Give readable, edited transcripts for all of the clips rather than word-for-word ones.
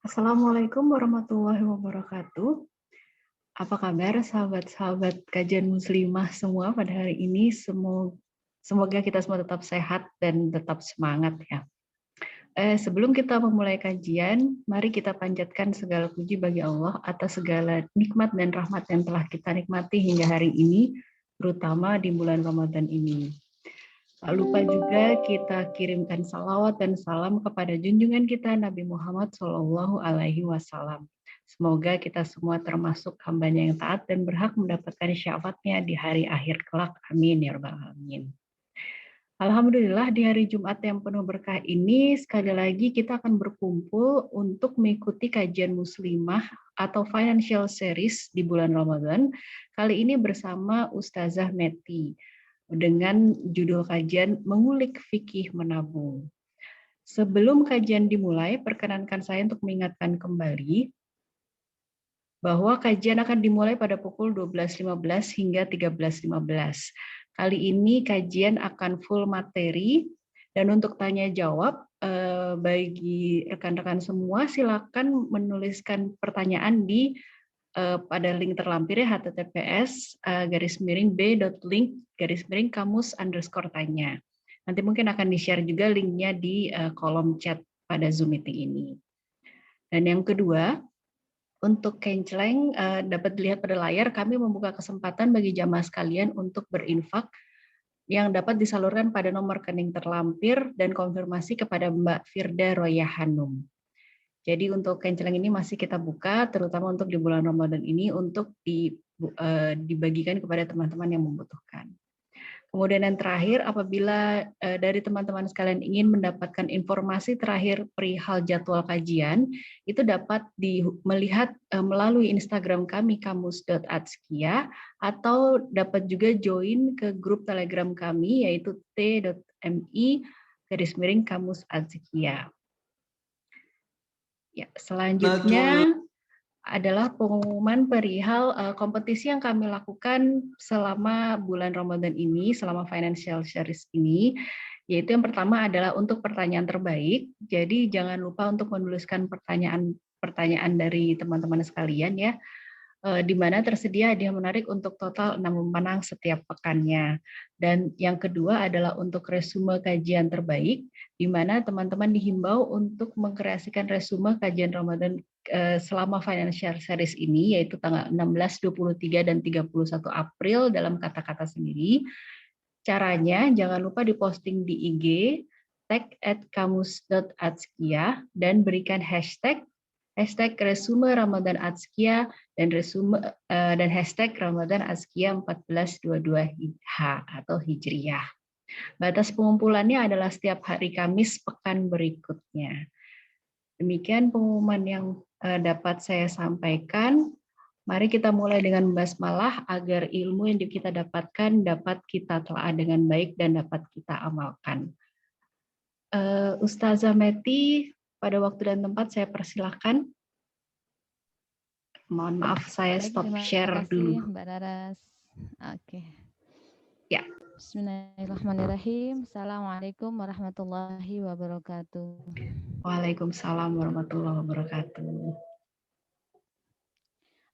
Assalamualaikum warahmatullahi wabarakatuh. Apa kabar sahabat-sahabat kajian muslimah semua pada hari ini? Semoga kita semua tetap sehat dan tetap semangat ya. Sebelum kita memulai kajian, mari kita panjatkan segala puji bagi Allah atas segala nikmat dan rahmat yang telah kita nikmati hingga hari ini, terutama di bulan Ramadan ini. Tak lupa juga kita kirimkan salawat dan salam kepada junjungan kita Nabi Muhammad SAW. Semoga kita semua termasuk hambanya yang taat dan berhak mendapatkan syafaatnya di hari akhir kelak. Amin ya rabbal alamin. Alhamdulillah di hari Jumat yang penuh berkah ini sekali lagi kita akan berkumpul untuk mengikuti kajian muslimah atau financial series di bulan Ramadan. Kali ini bersama Ustazah Meti dengan judul kajian Mengulik Fikih Menabung. Sebelum kajian dimulai, perkenankan saya untuk mengingatkan kembali bahwa kajian akan dimulai pada pukul 12.15 hingga 13.15. Kali ini kajian akan full materi, dan untuk tanya jawab bagi rekan-rekan semua silakan menuliskan pertanyaan di pada link terlampir ya, https://b.link/kamus_tanya. Nanti mungkin akan di-share juga linknya di kolom chat pada Zoom meeting ini. Dan yang kedua, untuk kenceleng dapat dilihat pada layar, kami membuka kesempatan bagi jamaah sekalian untuk berinfak yang dapat disalurkan pada nomor rekening terlampir dan konfirmasi kepada Mbak Firda Roya Hanum. Jadi untuk kenceleng ini masih kita buka, terutama untuk di bulan Ramadan ini untuk dibagikan kepada teman-teman yang membutuhkan. Kemudian yang terakhir, apabila dari teman-teman sekalian ingin mendapatkan informasi terakhir perihal jadwal kajian, itu dapat melihat melalui Instagram kami kamus.atskia, atau dapat juga join ke grup Telegram kami yaitu t.mi/kamus_atskia. Ya, selanjutnya adalah pengumuman perihal kompetisi yang kami lakukan selama bulan Ramadan ini, selama financial series ini, yaitu yang pertama adalah untuk pertanyaan terbaik. Jadi jangan lupa untuk menuliskan pertanyaan dari teman-teman sekalian ya, di mana tersedia hadiah menarik untuk total 6 pemenang setiap pekannya. Dan yang kedua adalah untuk resume kajian terbaik, di mana teman-teman dihimbau untuk mengkreasikan resume kajian Ramadan selama financial series ini, yaitu tanggal 16, 23, dan 31 April dalam kata-kata sendiri. Caranya, jangan lupa diposting di IG, tag @kamus.atskia, dan berikan hashtag resume Ramadan Atskia dan hashtag Ramadan Atskia 1422 atau Hijriyah. Batas pengumpulannya adalah setiap hari Kamis pekan berikutnya. Demikian pengumuman yang dapat saya sampaikan. Mari kita mulai dengan basmalah agar ilmu yang kita dapatkan dapat kita telah dengan baik dan dapat kita amalkan. Ustazah Meti, pada waktu dan tempat saya persilahkan. Mohon maaf, saya stop share dulu. Mbak Laras. Oke. Ya. Bismillahirrahmanirrahim. Assalamualaikum warahmatullahi wabarakatuh. Waalaikumsalam warahmatullahi wabarakatuh.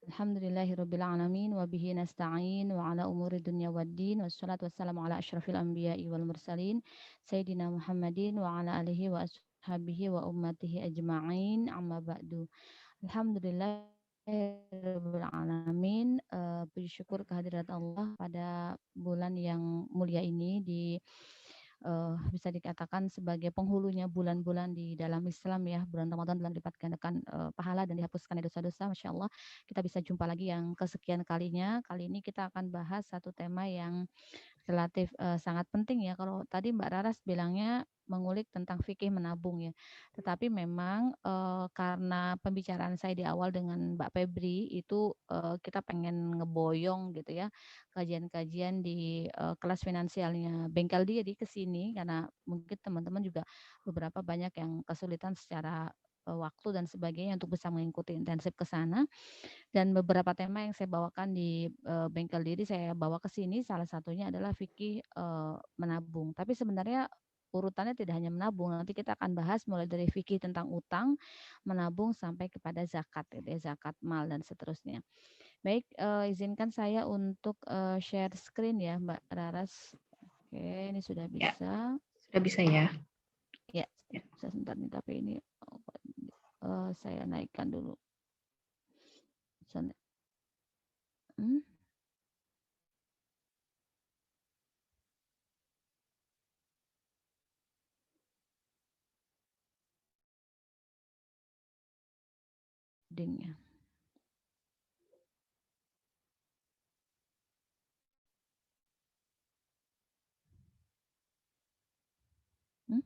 Alhamdulillahirabbil alamin wa bihi nasta'in wa ala umuri dunya waddin wassalatu wassalamu ala asyrafil anbiya'i wal mursalin sayyidina Muhammadin wa ala alihi wa ashabihi wa ummatihi ajma'in amma ba'du. Alhamdulillah Rabbil alamin, puji syukur kehadirat Allah pada bulan yang mulia ini bisa dikatakan sebagai penghulunya bulan-bulan di dalam Islam ya. Bulan Ramadan bulan lipat gandakan pahala dan dihapuskan dosa-dosa. Masya Allah, kita bisa jumpa lagi yang kesekian kalinya. Kali ini kita akan bahas satu tema yang relatif sangat penting ya. Kalau tadi Mbak Raras bilangnya mengulik tentang fikih menabung ya. Tetapi memang karena pembicaraan saya di awal dengan Mbak Febri itu kita pengen ngeboyong gitu ya kajian-kajian di kelas finansialnya Bengkel dia di kesini karena mungkin teman-teman juga beberapa banyak yang kesulitan secara waktu dan sebagainya untuk bisa mengikuti intensif ke sana. Dan beberapa tema yang saya bawakan di Bengkel Diri saya bawa ke sini salah satunya adalah fikih menabung. Tapi sebenarnya urutannya tidak hanya menabung. Nanti kita akan bahas mulai dari fikih tentang utang, menabung sampai kepada zakat, zakat mal dan seterusnya. Baik, izinkan saya untuk share screen ya, Mbak Raras. Oke, ini sudah bisa. Sudah bisa ya? Ya, sebentar nih, tapi ini saya naikkan dulu. Hmm? Dingnya. Hmm?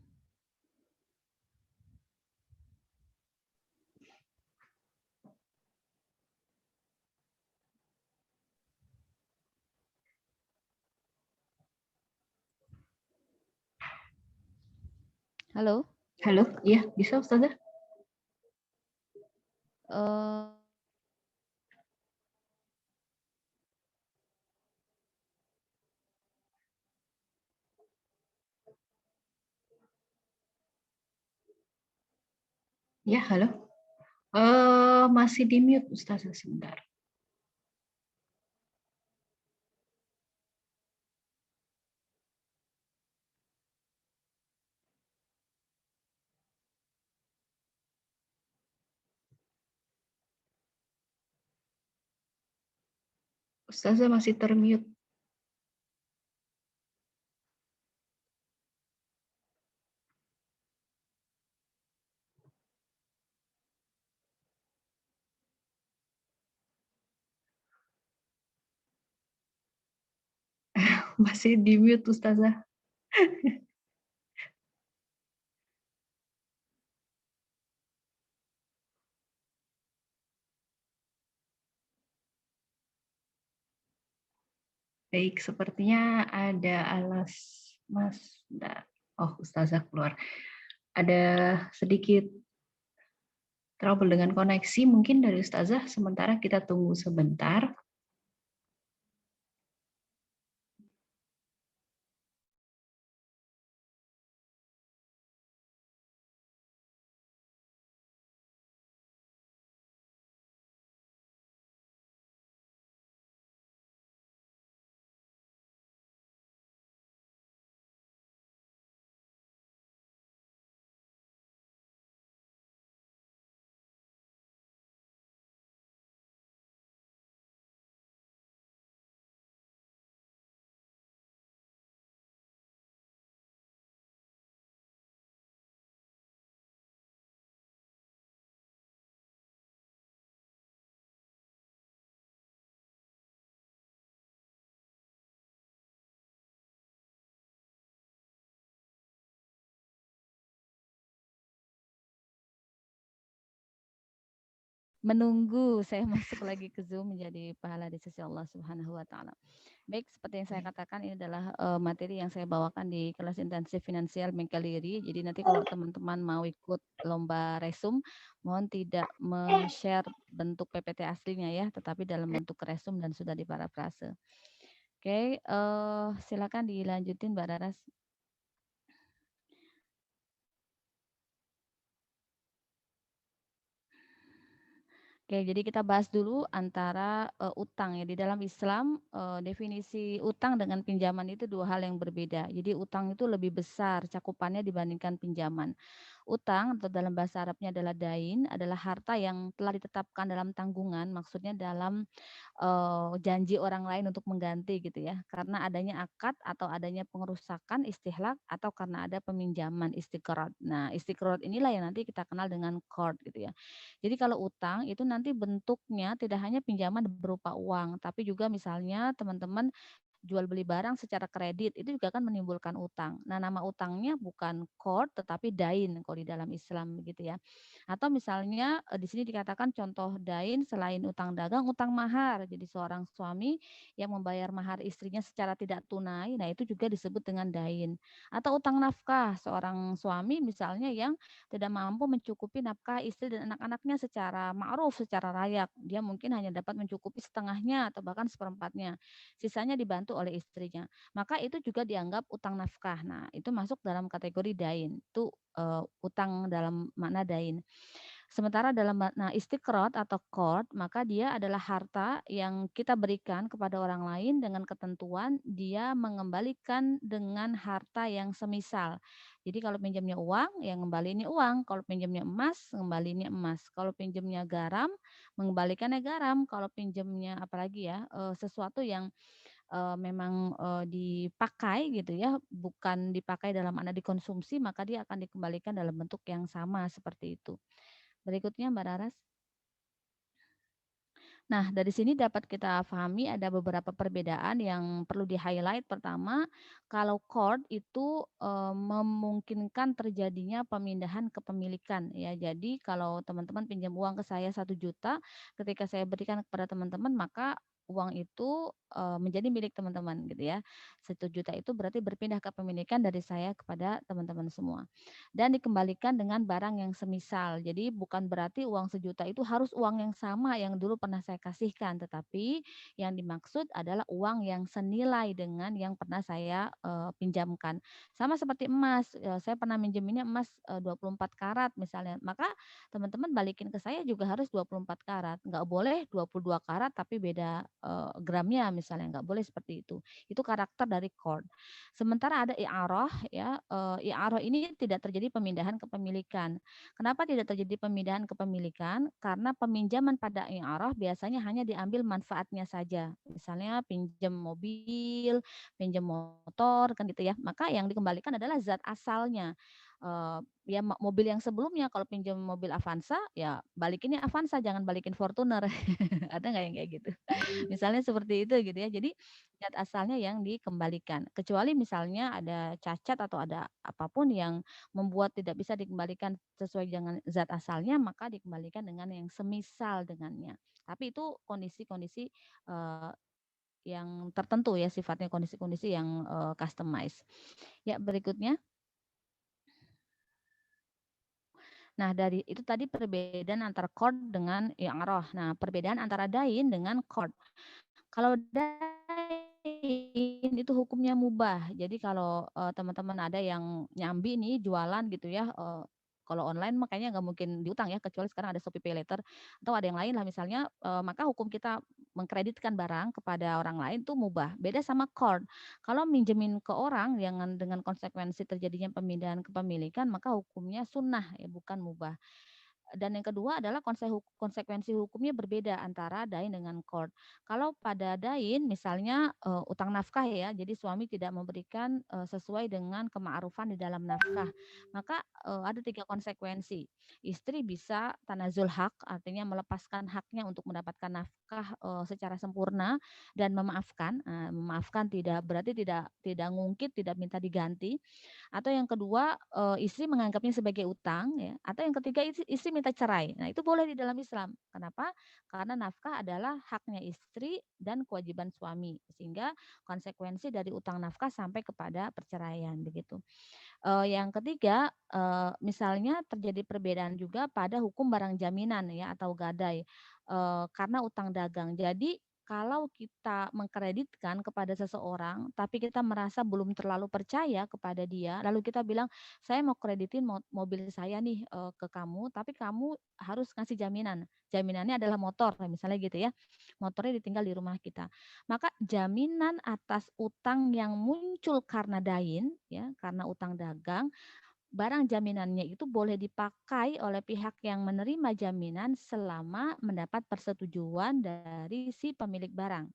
Halo? Halo, iya bisa Ustazah? Ya, halo. Masih di mute Ustazah sebentar. Ustazah masih termute. Masih di mute Ustazah. Baik, sepertinya ada alas Mas. Oh, Ustazah keluar. Ada sedikit trouble dengan koneksi mungkin dari Ustazah. Sementara kita tunggu sebentar. Menunggu saya masuk lagi ke Zoom menjadi pahala di sisi Allah Subhanahu wa taala. Baik, seperti yang saya katakan ini adalah materi yang saya bawakan di kelas intensif finansial Mengkaliri. Jadi nanti kalau teman-teman mau ikut lomba resum, mohon tidak men-share bentuk PPT aslinya ya, tetapi dalam bentuk resum dan sudah diparafrase. Oke, silakan dilanjutin Mbak Raras. Oke, jadi kita bahas dulu antara utang ya. Di dalam Islam definisi utang dengan pinjaman itu dua hal yang berbeda. Jadi utang itu lebih besar cakupannya dibandingkan pinjaman. Utang atau dalam bahasa Arabnya adalah dain, adalah harta yang telah ditetapkan dalam tanggungan, maksudnya dalam janji orang lain untuk mengganti gitu ya. Karena adanya akad atau adanya pengerusakan istihlak atau karena ada peminjaman istiqrad. Nah, istiqrad inilah yang nanti kita kenal dengan qard gitu ya. Jadi kalau utang itu nanti bentuknya tidak hanya pinjaman berupa uang, tapi juga misalnya teman-teman jual beli barang secara kredit itu juga akan menimbulkan utang. Nah, nama utangnya bukan qard tetapi dain kalau di dalam Islam begitu ya. Atau misalnya di sini dikatakan contoh dain selain utang dagang, utang mahar. Jadi seorang suami yang membayar mahar istrinya secara tidak tunai, nah itu juga disebut dengan dain. Atau utang nafkah, seorang suami misalnya yang tidak mampu mencukupi nafkah istri dan anak-anaknya secara ma'ruf, secara layak. Dia mungkin hanya dapat mencukupi setengahnya atau bahkan seperempatnya. Sisanya dibantu itu oleh istrinya. Maka itu juga dianggap utang nafkah. Nah, itu masuk dalam kategori dain. Itu utang dalam makna dain. Sementara dalam makna istiqrot atau qard, maka dia adalah harta yang kita berikan kepada orang lain dengan ketentuan dia mengembalikan dengan harta yang semisal. Jadi kalau pinjamnya uang, ya ngembaliinnya uang. Kalau pinjamnya emas, ngembaliinnya emas. Kalau pinjamnya garam, mengembalikannya garam. Kalau pinjamnya apalagi ya, sesuatu yang memang dipakai gitu ya, bukan dipakai dalam makna dikonsumsi, maka dia akan dikembalikan dalam bentuk yang sama seperti itu. Berikutnya Mbak Raras. Nah, dari sini dapat kita pahami ada beberapa perbedaan yang perlu di-highlight. Pertama, kalau qard itu memungkinkan terjadinya pemindahan kepemilikan ya. Jadi kalau teman-teman pinjam uang ke saya 1 juta, ketika saya berikan kepada teman-teman maka uang itu menjadi milik teman-teman gitu ya. 1 juta itu berarti berpindah kepemilikan dari saya kepada teman-teman semua. Dan dikembalikan dengan barang yang semisal. Jadi bukan berarti uang 1 juta itu harus uang yang sama yang dulu pernah saya kasihkan, tetapi yang dimaksud adalah uang yang senilai dengan yang pernah saya pinjamkan. Sama seperti emas, saya pernah minjeminnya emas 24 karat misalnya, maka teman-teman balikin ke saya juga harus 24 karat. Nggak boleh 22 karat tapi beda gramnya misalnya, nggak boleh seperti itu. Itu karakter dari qard. Sementara ada i'arah ya, i'arah ini tidak terjadi pemindahan kepemilikan. Kenapa tidak terjadi pemindahan kepemilikan? Karena peminjaman pada i'arah biasanya hanya diambil manfaatnya saja. Misalnya pinjam mobil, pinjam motor kan gitu ya. Maka yang dikembalikan adalah zat asalnya. Ya mobil yang sebelumnya kalau pinjam mobil Avanza ya balikinnya Avanza, jangan balikin Fortuner. Ada nggak yang kayak gitu? Misalnya seperti itu gitu ya. Jadi zat asalnya yang dikembalikan. Kecuali misalnya ada cacat atau ada apapun yang membuat tidak bisa dikembalikan sesuai dengan zat asalnya, maka dikembalikan dengan yang semisal dengannya. Tapi itu kondisi-kondisi yang tertentu ya sifatnya, kondisi-kondisi yang customize. Ya, berikutnya. Nah, dari itu tadi perbedaan antara qard dengan i'arah. Nah, perbedaan antara dain dengan qard. Kalau dain itu hukumnya mubah. Jadi kalau teman-teman ada yang nyambi nih jualan gitu ya, kalau online makanya nggak mungkin diutang ya, kecuali sekarang ada Shopee Pay Later atau ada yang lain lah misalnya, maka hukum kita mengkreditkan barang kepada orang lain tuh mubah. Beda sama qard. Kalau minjemin ke orang dengan konsekuensi terjadinya pemindahan kepemilikan, maka hukumnya sunnah ya, bukan mubah. Dan yang kedua adalah konsekuensi hukumnya berbeda antara dain dengan qard. Kalau pada dain misalnya utang nafkah ya, jadi suami tidak memberikan sesuai dengan kema'rufan di dalam nafkah, maka ada 3 konsekuensi. Istri bisa tanazul hak, artinya melepaskan haknya untuk mendapatkan nafkah secara sempurna dan memaafkan. Memaafkan tidak berarti tidak ngungkit, tidak minta diganti. Atau yang kedua, istri menganggapnya sebagai utang ya, atau yang ketiga istri minta cerai. Nah, itu boleh di dalam Islam. Kenapa? Karena nafkah adalah haknya istri dan kewajiban suami. Sehingga konsekuensi dari utang nafkah sampai kepada perceraian begitu. Yang ketiga, misalnya terjadi perbedaan juga pada hukum barang jaminan ya atau gadai karena utang dagang. Jadi kalau kita mengkreditkan kepada seseorang, tapi kita merasa belum terlalu percaya kepada dia, lalu kita bilang, saya mau kreditin mobil saya nih ke kamu, tapi kamu harus ngasih jaminan. Jaminannya adalah motor, misalnya gitu ya. Motornya ditinggal di rumah kita. Maka jaminan atas utang yang muncul karena dain, ya, karena utang dagang, barang jaminannya itu boleh dipakai oleh pihak yang menerima jaminan selama mendapat persetujuan dari si pemilik barang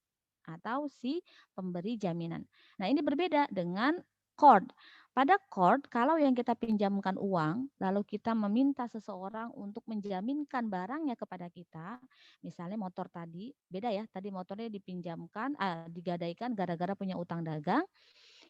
atau si pemberi jaminan. Nah, ini berbeda dengan qard. Pada qard, kalau yang kita pinjamkan uang, lalu kita meminta seseorang untuk menjaminkan barangnya kepada kita, misalnya motor tadi, beda ya, tadi motornya dipinjamkan, digadaikan gara-gara punya utang dagang,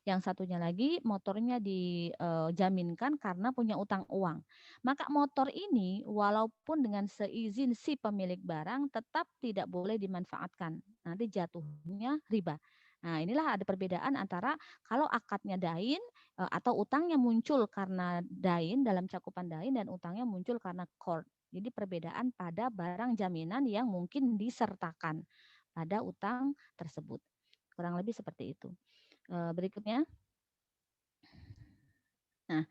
yang satunya lagi motornya dijaminkan karena punya utang uang. Maka motor ini walaupun dengan seizin si pemilik barang tetap tidak boleh dimanfaatkan. Nanti jatuhnya riba. Nah, inilah ada perbedaan antara kalau akadnya dain atau utangnya muncul karena dain dalam cakupan dain dan utangnya muncul karena qard. Jadi perbedaan pada barang jaminan yang mungkin disertakan pada utang tersebut. Kurang lebih seperti itu. Berikutnya. Nah,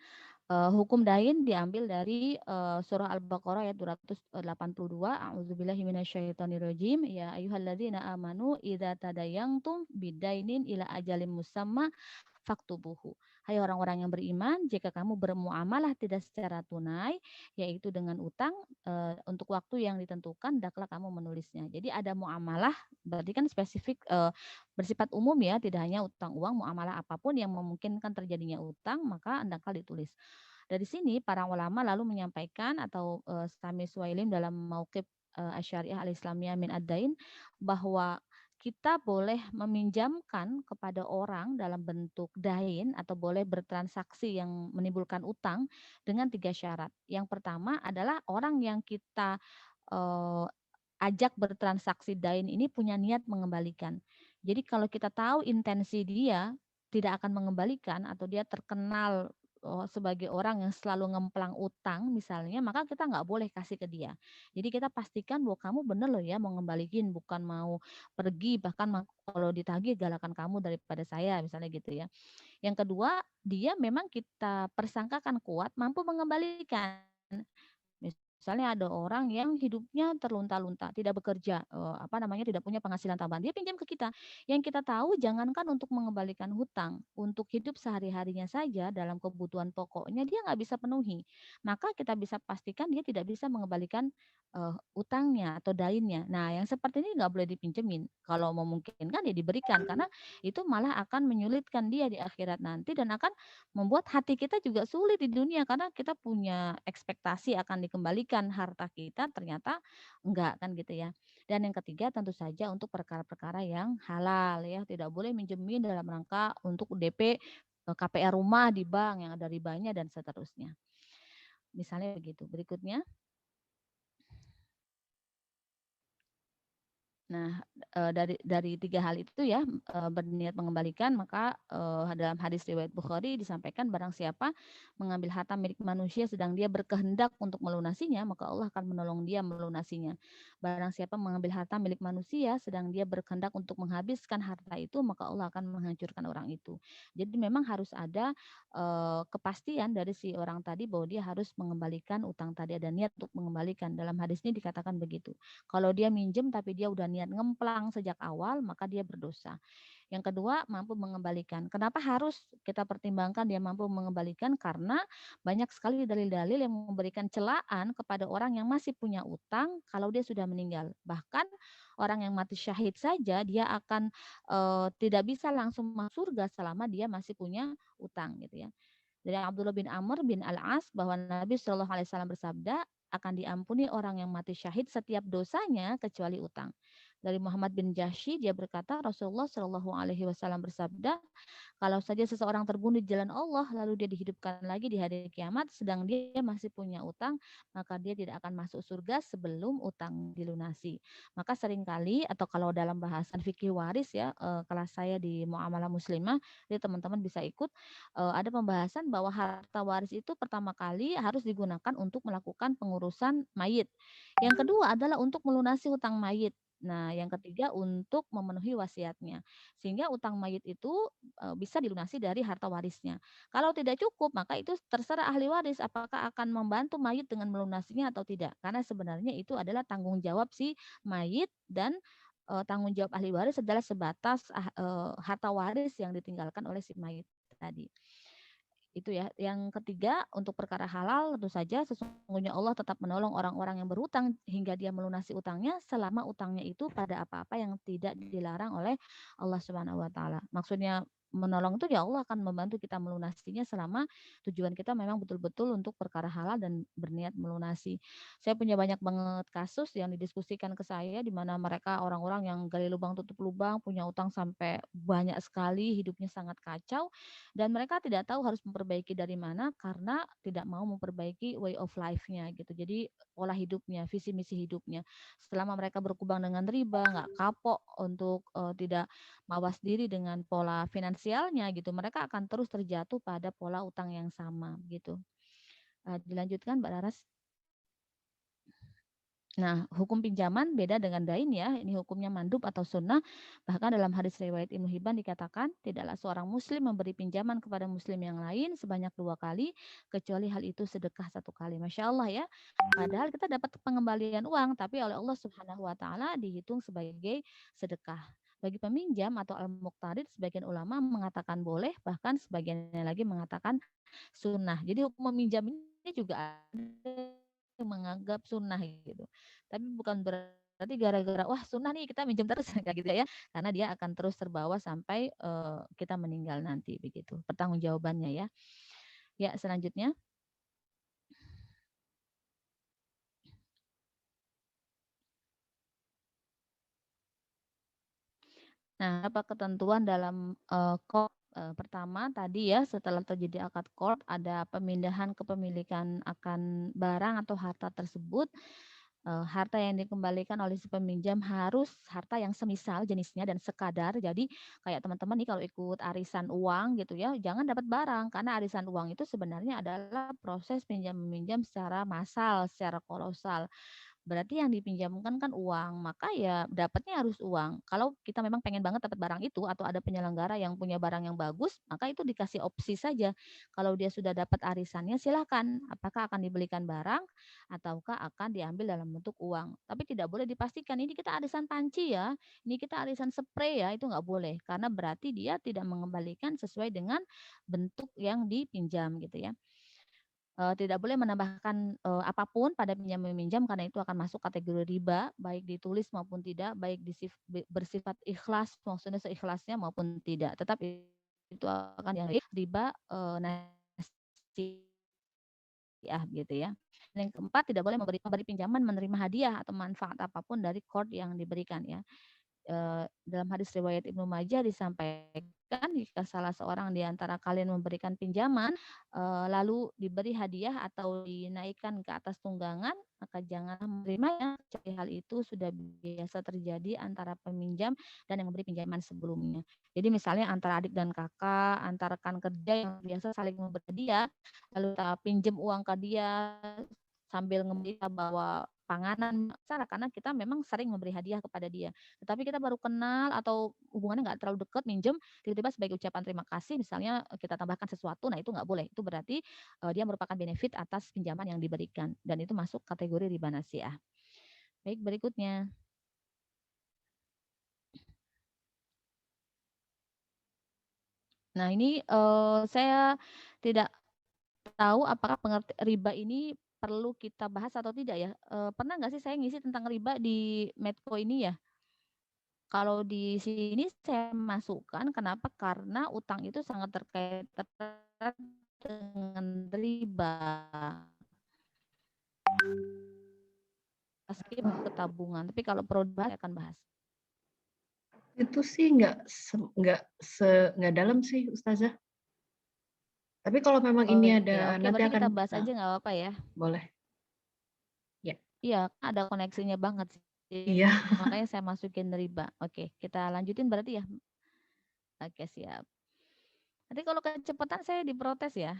hukum dain diambil dari surah Al-Baqarah ayat 282. A'udzubillahi minasyaitonirrajim. Ya ayyuhalladzina amanu idza tadayantum bidainin ila ajalin musamma faktubuhu. Hai orang-orang yang beriman, jika kamu bermuamalah tidak secara tunai, yaitu dengan utang untuk waktu yang ditentukan, hendaklah kamu menulisnya. Jadi ada muamalah, berarti kan spesifik bersifat umum ya, tidak hanya utang uang, muamalah apapun yang memungkinkan terjadinya utang, maka hendaklah ditulis. Dari sini para ulama lalu menyampaikan atau Sami Suwailim dalam Mauqib Asyariah Al-Islamiyah min Ad-Dain bahwa kita boleh meminjamkan kepada orang dalam bentuk dain atau boleh bertransaksi yang menimbulkan utang dengan 3 syarat. Yang pertama adalah orang yang kita eh, ajak bertransaksi dain ini punya niat mengembalikan. Jadi kalau kita tahu intensi dia tidak akan mengembalikan atau dia terkenal sebagai orang yang selalu ngemplang utang misalnya, maka kita nggak boleh kasih ke dia. Jadi kita pastikan bahwa kamu benar loh ya mau ngembalikin, bukan mau pergi, bahkan kalau ditagih galakan kamu daripada saya misalnya gitu ya. Yang kedua, dia memang kita persangkakan kuat mampu mengembalikan. Misalnya ada orang yang hidupnya terlunta-lunta, tidak bekerja, tidak punya penghasilan tambahan, dia pinjam ke kita. Yang kita tahu jangankan untuk mengembalikan hutang, untuk hidup sehari-harinya saja dalam kebutuhan pokoknya dia nggak bisa penuhi. Maka kita bisa pastikan dia tidak bisa mengembalikan utangnya atau dainnya. Nah, yang seperti ini nggak boleh dipinjemin. Kalau memungkinkan ya diberikan, karena itu malah akan menyulitkan dia di akhirat nanti dan akan membuat hati kita juga sulit di dunia karena kita punya ekspektasi akan dikembalikan harta kita ternyata enggak kan gitu ya. Dan yang ketiga tentu saja untuk perkara-perkara yang halal ya, tidak boleh minjemin dalam rangka untuk DP KPR rumah di bank yang ada ribanya dan seterusnya. Misalnya begitu. Berikutnya. Nah, dari 3 hal itu ya, berniat mengembalikan, maka dalam hadis riwayat Bukhari disampaikan barang siapa mengambil harta milik manusia sedang dia berkehendak untuk melunasinya, maka Allah akan menolong dia melunasinya. Barang siapa mengambil harta milik manusia sedang dia berkehendak untuk menghabiskan harta itu, maka Allah akan menghancurkan orang itu. Jadi memang harus ada kepastian dari si orang tadi bahwa dia harus mengembalikan utang tadi, ada niat untuk mengembalikan. Dalam hadis ini dikatakan begitu. Kalau dia minjem tapi dia udah niat ngemplang sejak awal, maka dia berdosa. Yang kedua, mampu mengembalikan. Kenapa harus kita pertimbangkan dia mampu mengembalikan? Karena banyak sekali dalil-dalil yang memberikan celaan kepada orang yang masih punya utang kalau dia sudah meninggal. Bahkan orang yang mati syahid saja dia akan tidak bisa langsung masuk surga selama dia masih punya utang gitu ya. Dari Abdullah bin Amr bin Al-As bahwa Nabi Shallallahu Alaihi Wasallam bersabda akan diampuni orang yang mati syahid setiap dosanya kecuali utang. Dari Muhammad bin Jahsy dia berkata Rasulullah Shallallahu Alaihi Wasallam bersabda kalau saja seseorang terbunuh di jalan Allah, lalu dia dihidupkan lagi di hari kiamat, sedang dia masih punya utang, maka dia tidak akan masuk surga sebelum utang dilunasi. Maka seringkali, atau kalau dalam bahasan fikih waris ya, kelas saya di Muamalah Muslimah, jadi teman-teman bisa ikut, ada pembahasan bahwa harta waris itu pertama kali harus digunakan untuk melakukan pengurusan mayit. Yang kedua adalah untuk melunasi hutang mayit. Nah, yang ketiga untuk memenuhi wasiatnya. Sehingga utang mayit itu bisa dilunasi dari harta warisnya. Kalau tidak cukup, maka itu terserah ahli waris apakah akan membantu mayit dengan melunasinya atau tidak. Karena sebenarnya itu adalah tanggung jawab si mayit dan tanggung jawab ahli waris adalah sebatas harta waris yang ditinggalkan oleh si mayit tadi. Itu ya. Yang ketiga, untuk perkara halal tentu saja sesungguhnya Allah tetap menolong orang-orang yang berutang hingga dia melunasi utangnya selama utangnya itu pada apa-apa yang tidak dilarang oleh Allah Subhanahu wa taala. Maksudnya menolong itu ya Allah akan membantu kita melunasinya selama tujuan kita memang betul-betul untuk perkara halal dan berniat melunasi. Saya punya banyak banget kasus yang didiskusikan ke saya di mana mereka orang-orang yang gali lubang tutup lubang, punya utang sampai banyak sekali, hidupnya sangat kacau dan mereka tidak tahu harus memperbaiki dari mana karena tidak mau memperbaiki way of life-nya gitu. Jadi pola hidupnya, visi misi hidupnya. Selama mereka berkubang dengan riba, nggak kapok untuk tidak mawas diri dengan pola finansialnya gitu, mereka akan terus terjatuh pada pola utang yang sama gitu. Dilanjutkan Mbak Laras. Nah, hukum pinjaman beda dengan dain ya. Ini hukumnya mandub atau sunnah. Bahkan dalam hadis riwayat Ibnu Hibban dikatakan, tidaklah seorang muslim memberi pinjaman kepada muslim yang lain sebanyak 2 kali, kecuali hal itu sedekah 1 kali. Masya Allah ya. Padahal kita dapat pengembalian uang, tapi oleh Allah Subhanahu wa Ta'ala dihitung sebagai sedekah. Bagi peminjam atau al-muqtarid, sebagian ulama mengatakan boleh, bahkan sebagian lagi mengatakan sunnah. Jadi hukum meminjam ini juga ada yang menganggap sunnah gitu. Tapi bukan berarti gara-gara wah sunnah nih kita minjem terus kayak gitu ya. Karena dia akan terus terbawa sampai kita meninggal nanti begitu. Pertanggungjawabannya ya. Ya, selanjutnya. Nah, apa ketentuan dalam qard pertama tadi ya setelah terjadi akad qard ada pemindahan kepemilikan akan barang atau harta tersebut. Harta yang dikembalikan oleh si peminjam harus harta yang semisal jenisnya dan sekadar. Jadi kayak teman-teman nih kalau ikut arisan uang gitu ya, jangan dapat barang karena arisan uang itu sebenarnya adalah proses pinjam meminjam secara massal, secara kolosal. Berarti yang dipinjamkan kan uang, maka ya dapatnya harus uang. Kalau kita memang pengen banget dapat barang itu atau ada penyelenggara yang punya barang yang bagus, maka itu dikasih opsi saja. Kalau dia sudah dapat arisannya silahkan, apakah akan dibelikan barang ataukah akan diambil dalam bentuk uang. Tapi tidak boleh dipastikan ini kita arisan panci ya, ini kita arisan spray ya, itu nggak boleh. Karena berarti dia tidak mengembalikan sesuai dengan bentuk yang dipinjam gitu ya. Tidak boleh menambahkan, apapun pada pinjam meminjam karena itu akan masuk kategori riba, baik ditulis maupun tidak, baik bersifat ikhlas, maksudnya seikhlasnya maupun tidak. Tetap itu akan riba, nasiah gitu ya. Dan yang keempat, tidak boleh memberi pinjaman menerima hadiah atau manfaat apapun dari qard yang diberikan ya. Dalam hadis riwayat Ibnu Majah disampaikan jika salah seorang di antara kalian memberikan pinjaman lalu diberi hadiah atau dinaikkan ke atas tunggangan maka jangan menerimanya kecuali hal itu sudah biasa terjadi antara peminjam dan yang memberi pinjaman sebelumnya. Jadi misalnya antara adik dan kakak, antara rekan kerja yang biasa saling memberi hadiah, lalu kita pinjam uang ke dia sambil kita bawa panganan sana karena kita memang sering memberi hadiah kepada dia. Tetapi kita baru kenal atau hubungannya nggak terlalu dekat, minjem, tiba-tiba sebagai ucapan terima kasih misalnya kita tambahkan sesuatu, nah itu nggak boleh. Itu berarti dia merupakan benefit atas pinjaman yang diberikan dan itu masuk kategori riba nasiah. Baik, berikutnya. Nah, ini saya tidak tahu apakah riba ini perlu kita bahas atau tidak ya. Pernah nggak sih saya ngisi tentang riba di Medco ini ya? Kalau di sini saya masukkan kenapa? Karena utang itu sangat terkait erat dengan riba. Skip ke tabungan, tapi kalau perlu dibahas saya akan bahas. Itu sih nggak dalam sih Ustazah. Tapi kalau memang ini ada Oke, nanti berarti akan kita bahas aja nggak apa-apa ya. boleh. Ya. Iya, ada koneksinya banget sih. Iya. Makanya saya masukin riba. Oke, kita lanjutin berarti ya. Oke, siap. Nanti kalau kecepatan saya diprotes ya.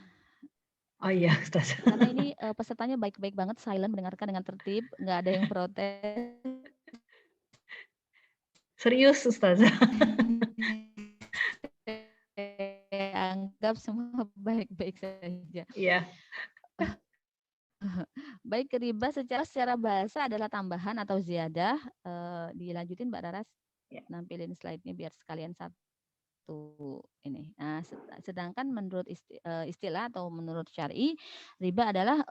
Oh iya, Ustazah. Karena ini pesertanya baik-baik banget, silent, mendengarkan dengan tertib, nggak ada yang protes. Serius Ustazah. Anggap semua baik-baik saja. Iya. Baik, riba secara bahasa adalah tambahan atau ziyadah. Dilanjutin Mbak Raras, Ya. nampilin slide-nya biar sekalian satu ini. Nah, sedangkan menurut istilah atau menurut syar'i, riba adalah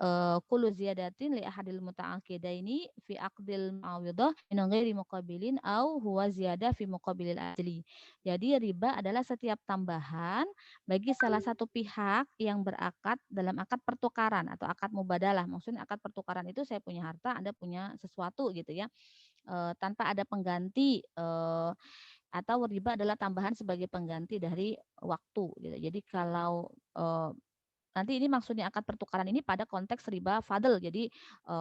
kullu ziyadatin li ahadil muta'aqidaini fi aqdil mu'awidah min ghairi muqabilin au huwa ziyadah fi muqabilil ajli. Jadi riba adalah setiap tambahan bagi salah satu pihak yang berakad dalam akad pertukaran atau akad mubadalah. Maksudnya akad pertukaran itu saya punya harta, Anda punya sesuatu gitu ya. Tanpa ada pengganti atau riba adalah tambahan sebagai pengganti dari waktu gitu. Jadi kalau nanti ini maksudnya akad pertukaran ini pada konteks riba fadl. Jadi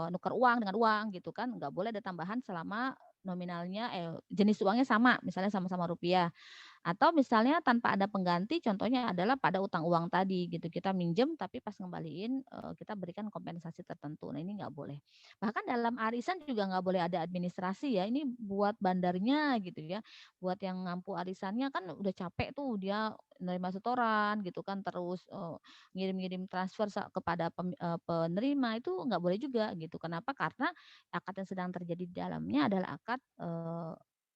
nukar uang dengan uang gitu kan, nggak boleh ada tambahan selama nominalnya jenis uangnya sama, misalnya sama-sama rupiah. Atau misalnya tanpa ada pengganti, contohnya adalah pada utang uang tadi gitu. Kita minjem tapi pas ngembaliin kita berikan kompensasi tertentu. Nah ini nggak boleh. Bahkan dalam arisan juga nggak boleh ada administrasi ya. Ini buat bandarnya gitu ya. Buat yang ngampu arisannya kan udah capek tuh dia nerima setoran gitu kan, terus ngirim-ngirim transfer kepada penerima itu nggak boleh juga gitu. Kenapa? Karena akad yang sedang terjadi di dalamnya adalah akad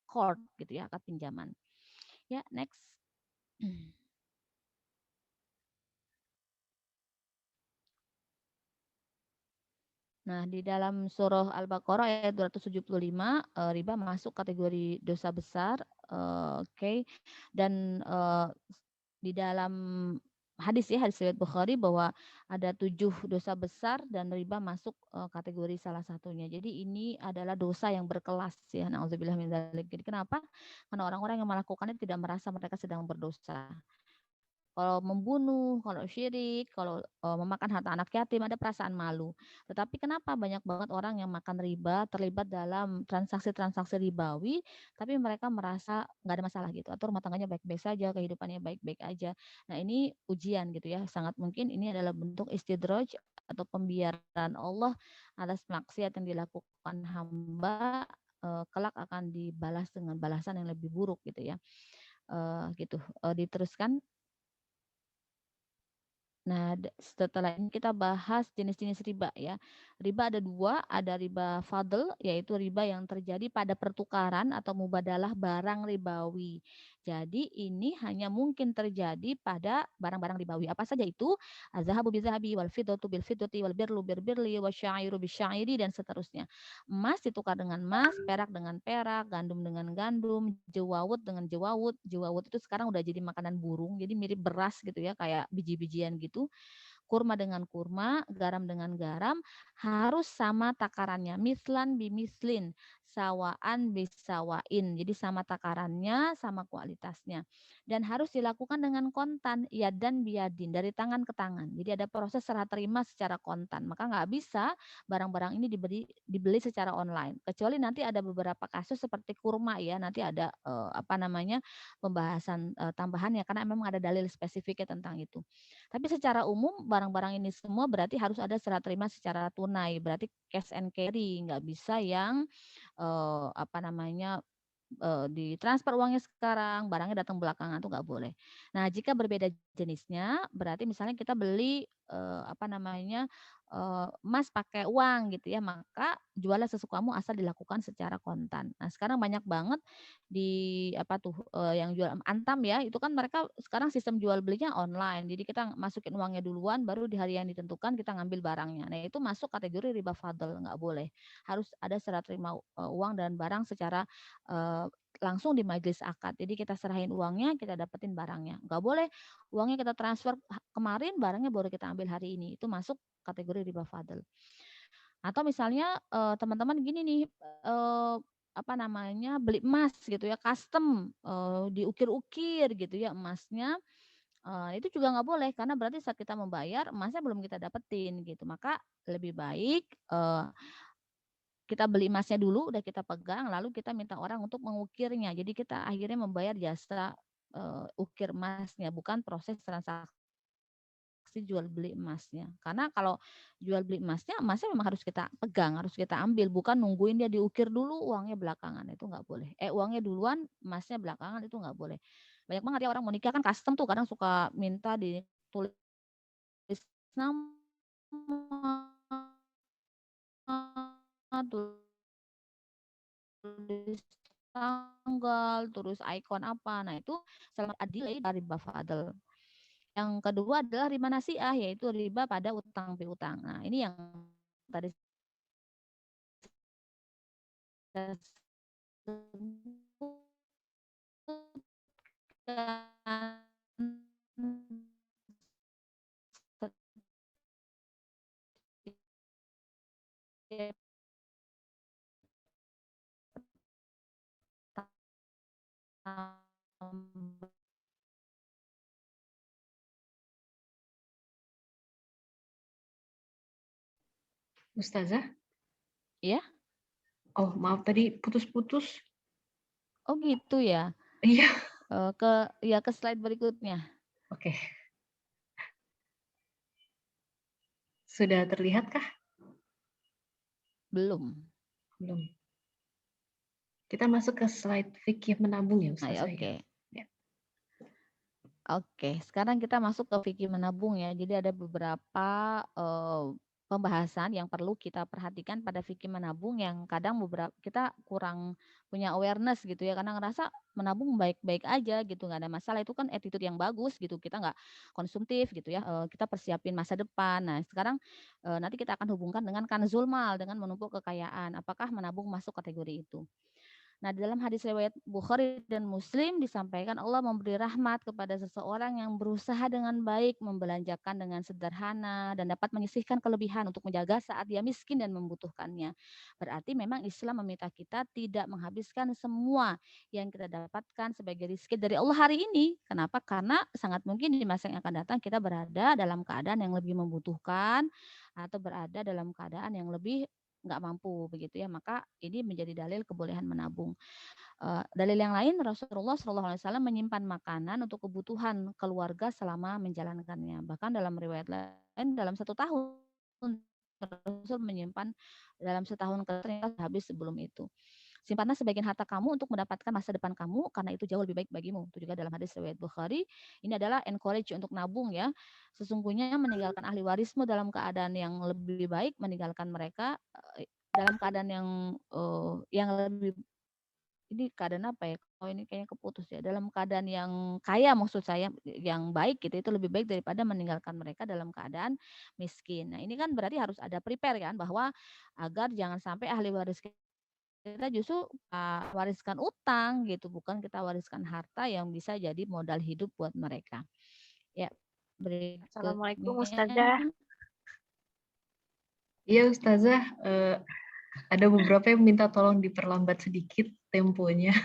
court gitu ya, akad pinjaman. Ya, next. Nah, di dalam surah Al-Baqarah ayat 275, riba masuk kategori dosa besar. Oke. Dan di dalam hadis ya, hadis riwayat Bukhari bahwa ada 7 dosa besar dan riba masuk kategori salah satunya. Jadi ini adalah dosa yang berkelas ya. Nauzubillah min dzalik. Jadi kenapa? Karena orang-orang yang melakukannya tidak merasa mereka sedang berdosa. Kalau membunuh, kalau syirik, kalau memakan harta anak yatim ada perasaan malu. Tetapi kenapa banyak banget orang yang makan riba, terlibat dalam transaksi-transaksi ribawi, tapi mereka merasa nggak ada masalah gitu, atau rumah tangganya baik-baik saja, kehidupannya baik-baik aja. Nah ini ujian gitu ya, sangat mungkin ini adalah bentuk istidraj atau pembiaran Allah atas maksiat yang dilakukan hamba, kelak akan dibalas dengan balasan yang lebih buruk gitu ya. Gitu. Diteruskan. Nah, setelah ini kita bahas jenis-jenis riba ya. Riba ada 2, ada riba fadl, yaitu riba yang terjadi pada pertukaran atau mubadalah barang ribawi. Jadi ini hanya mungkin terjadi pada barang-barang ribawi. Apa saja itu? Az-zahabu bil-zahabi, wal fiddatu bil-fiddati, wal birru bil-birri, wasyairu bisyairi, dan seterusnya. Emas ditukar dengan emas, perak dengan perak, gandum dengan gandum, jewawut dengan jewawut. Jewawut itu sekarang udah jadi makanan burung, jadi mirip beras gitu ya, kayak biji-bijian gitu. Kurma dengan kurma, garam dengan garam, harus sama takarannya. Mislan bimislin, sawaan bisawain. Jadi sama takarannya, sama kualitasnya. Dan harus dilakukan dengan kontan, yadan biadin, dari tangan ke tangan. Jadi ada proses serah terima secara kontan. Maka nggak bisa barang-barang ini dibeli secara online. Kecuali nanti ada beberapa kasus seperti kurma ya, nanti ada apa namanya pembahasan tambahannya karena memang ada dalil spesifiknya tentang itu. Tapi secara umum barang-barang ini semua berarti harus ada serah terima secara tunai, berarti cash and carry, nggak bisa yang apa namanya ditransfer uangnya sekarang, barangnya datang belakangan tuh nggak boleh. Nah, jika berbeda jenisnya, berarti misalnya kita beli apa namanya emas pakai uang gitu ya, maka jualnya sesukamu asal dilakukan secara kontan. Nah, sekarang banyak banget di apa tuh yang jual Antam ya, itu kan mereka sekarang sistem jual belinya online. Jadi kita masukin uangnya duluan, baru di hari yang ditentukan kita ngambil barangnya. Nah, itu masuk kategori riba fadl, nggak boleh. Harus ada serah terima uang dan barang secara langsung di majelis akad. Jadi kita serahin uangnya, kita dapetin barangnya. Nggak boleh uangnya kita transfer kemarin, barangnya baru kita ambil hari ini. Itu masuk kategori riba fadl. Atau misalnya teman-teman gini nih, apa namanya beli emas gitu ya, custom, diukir-ukir gitu ya emasnya, itu juga nggak boleh karena berarti saat kita membayar emasnya belum kita dapetin gitu. Maka lebih baik kita beli emasnya dulu, udah kita pegang, lalu kita minta orang untuk mengukirnya. Jadi kita akhirnya membayar jasa ukir emasnya, bukan proses transaksi jual beli emasnya. Karena kalau jual beli emasnya, emasnya memang harus kita pegang, harus kita ambil, bukan nungguin dia diukir dulu, uangnya belakangan, itu nggak boleh. Uangnya duluan, emasnya belakangan, itu nggak boleh. Banyak banget ya orang mau nikah kan custom tuh, kadang suka minta ditulis nama, tulis tanggal, terus ikon apa. Nah, itu selamat adilai dari Bafadel. Yang kedua adalah riba nasiah, yaitu riba pada utang piutang. Nah, ini yang tadi saya sebutkan Ustazah? Ya? Oh, maaf tadi putus-putus. Oh gitu ya. Iya. Ke slide berikutnya. Oke. Sudah terlihatkah? Belum. Belum. Kita masuk ke slide fikih menabung ya Ustaz. Oke. Oke, sekarang kita masuk ke fikih menabung ya. Jadi ada beberapa pembahasan yang perlu kita perhatikan pada fikih menabung yang kadang beberapa kita kurang punya awareness gitu ya, karena ngerasa menabung baik-baik aja gitu, nggak ada masalah, itu kan attitude yang bagus gitu, kita nggak konsumtif gitu ya, kita persiapin masa depan. Nah sekarang nanti kita akan hubungkan dengan kanzul mal, dengan menumpuk kekayaan, apakah menabung masuk kategori itu? Nah, dalam hadis riwayat Bukhari dan Muslim disampaikan Allah memberi rahmat kepada seseorang yang berusaha dengan baik membelanjakan dengan sederhana dan dapat menyisihkan kelebihan untuk menjaga saat dia miskin dan membutuhkannya. Berarti memang Islam meminta kita tidak menghabiskan semua yang kita dapatkan sebagai rezeki dari Allah hari ini. Kenapa? Karena sangat mungkin di masa yang akan datang kita berada dalam keadaan yang lebih membutuhkan atau berada dalam keadaan yang lebih nggak mampu begitu ya, maka ini menjadi dalil kebolehan menabung. Dalil yang lain, Rasulullah SAW menyimpan makanan untuk kebutuhan keluarga selama menjalankannya. Bahkan dalam riwayat lain dalam 1 tahun Rasul menyimpan dalam setahun ternyata habis sebelum itu. Simpanlah sebagian harta kamu untuk mendapatkan masa depan kamu karena itu jauh lebih baik bagimu. Itu juga dalam hadis riwayat Bukhari. Ini adalah encourage untuk nabung ya. Sesungguhnya meninggalkan ahli warismu dalam keadaan yang lebih baik, meninggalkan mereka dalam keadaan yang lebih, ini keadaan apa ya? Oh ini kayaknya keputus ya. Dalam keadaan yang kaya maksud saya, yang baik gitu, itu lebih baik daripada meninggalkan mereka dalam keadaan miskin. Nah ini kan berarti harus ada prepare kan, bahwa agar jangan sampai ahli waris kita justru wariskan utang gitu, bukan kita wariskan harta yang bisa jadi modal hidup buat mereka. Ya, Assalamualaikum berikutnya. Ustazah. Iya Ustazah, ada beberapa yang minta tolong diperlambat sedikit temponya.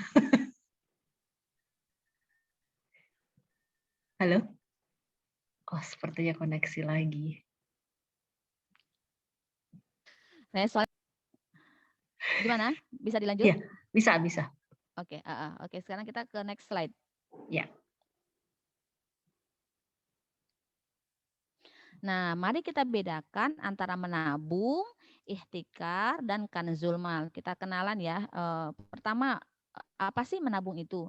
Halo? Oh, sepertinya koneksi lagi. Nah, soal gimana? Bisa dilanjut? Iya, bisa. Oke, oke. Sekarang kita ke next slide. Ya. Nah, mari kita bedakan antara menabung, ihtikar, dan kanzul mal. Kita kenalan ya. Pertama, apa sih menabung itu?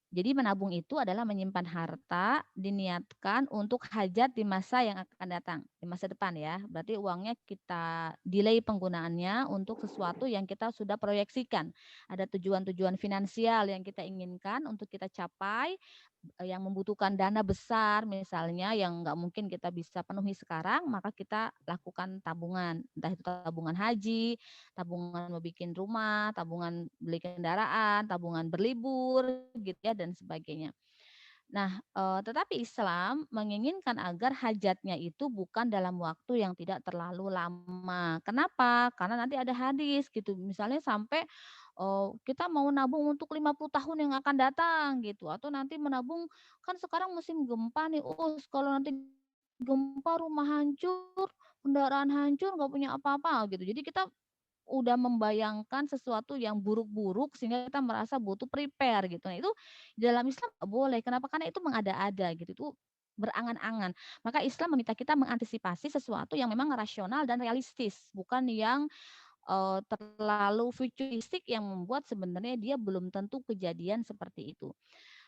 Jadi menabung itu adalah menyimpan harta diniatkan untuk hajat di masa yang akan datang, di masa depan ya. Berarti uangnya kita delay penggunaannya untuk sesuatu yang kita sudah proyeksikan. Ada tujuan-tujuan finansial yang kita inginkan untuk kita capai, yang membutuhkan dana besar misalnya yang nggak mungkin kita bisa penuhi sekarang, maka kita lakukan tabungan. Entah itu tabungan haji, tabungan mau bikin rumah, tabungan beli kendaraan, tabungan berlibur gitu ya dan sebagainya. Nah, tetapi Islam menginginkan agar hajatnya itu bukan dalam waktu yang tidak terlalu lama. Kenapa? Karena nanti ada hadis gitu, misalnya sampai kita mau nabung untuk 50 tahun yang akan datang gitu, atau nanti menabung kan sekarang musim gempa nih, kalau nanti gempa rumah hancur, kendaraan hancur, nggak punya apa-apa gitu. Jadi kita udah membayangkan sesuatu yang buruk-buruk sehingga kita merasa butuh prepare gitu. Nah itu dalam Islam nggak boleh. Kenapa? Karena itu mengada-ada gitu. Itu berangan-angan. Maka Islam meminta kita mengantisipasi sesuatu yang memang rasional dan realistis, bukan yang terlalu futuristik yang membuat sebenarnya dia belum tentu kejadian seperti itu.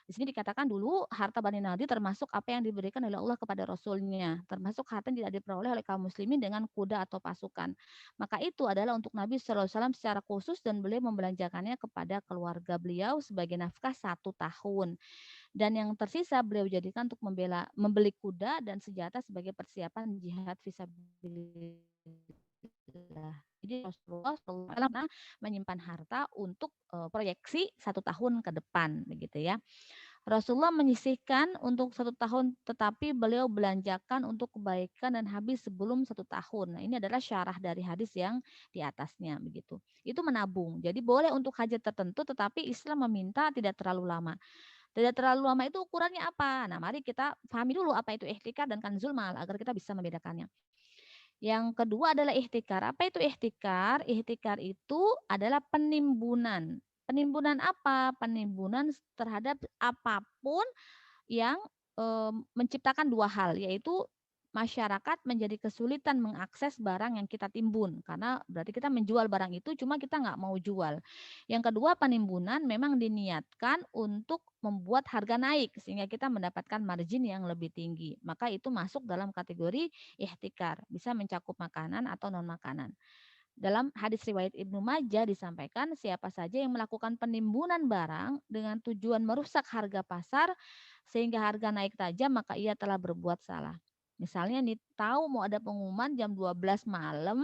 Di sini dikatakan dulu harta Bani Nadir termasuk apa yang diberikan oleh Allah kepada Rasulnya, termasuk harta yang tidak diperoleh oleh kaum muslimin dengan kuda atau pasukan. Maka itu adalah untuk Nabi SAW secara khusus dan beliau membelanjakannya kepada keluarga beliau sebagai nafkah 1 tahun. Dan yang tersisa beliau jadikan untuk membeli kuda dan senjata sebagai persiapan jihad fisabilillah. Jadi Rasulullah SAW menyimpan harta untuk proyeksi 1 tahun ke depan, begitu ya. Rasulullah menyisihkan untuk 1 tahun, tetapi beliau belanjakan untuk kebaikan dan habis sebelum 1 tahun. Nah, ini adalah syarah dari hadis yang di atasnya, begitu. Itu menabung. Jadi boleh untuk hajat tertentu, tetapi Islam meminta tidak terlalu lama. Tidak terlalu lama itu ukurannya apa? Nah, mari kita pahami dulu apa itu ihtikar dan kanzul mal agar kita bisa membedakannya. Yang kedua adalah ihtikar. Apa itu ihtikar? Ihtikar itu adalah penimbunan. Penimbunan apa? Penimbunan terhadap apapun yang menciptakan dua hal, yaitu masyarakat menjadi kesulitan mengakses barang yang kita timbun karena berarti kita menjual barang itu cuma kita nggak mau jual. Yang kedua, penimbunan memang diniatkan untuk membuat harga naik sehingga kita mendapatkan margin yang lebih tinggi. Maka itu masuk dalam kategori ihtikar, bisa mencakup makanan atau non makanan. Dalam hadis riwayat Ibnu Majah disampaikan siapa saja yang melakukan penimbunan barang dengan tujuan merusak harga pasar sehingga harga naik tajam maka ia telah berbuat salah. Misalnya nih tahu mau ada pengumuman jam 12 malam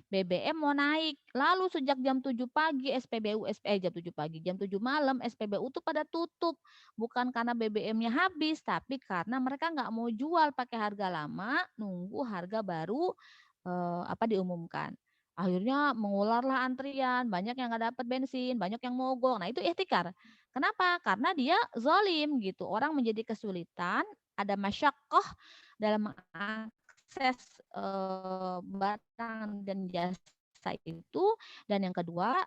BBM mau naik. Lalu sejak jam 7 pagi jam 7 pagi, jam 7 malam SPBU tuh pada tutup. Bukan karena BBM-nya habis, tapi karena mereka nggak mau jual pakai harga lama, nunggu harga baru diumumkan. Akhirnya mengularlah antrian, banyak yang nggak dapat bensin, banyak yang mogok. Nah itu ihtikar. Kenapa? Karena dia zalim gitu. Orang menjadi kesulitan, ada masyakoh dalam mengakses barang dan jasa itu. Dan yang kedua,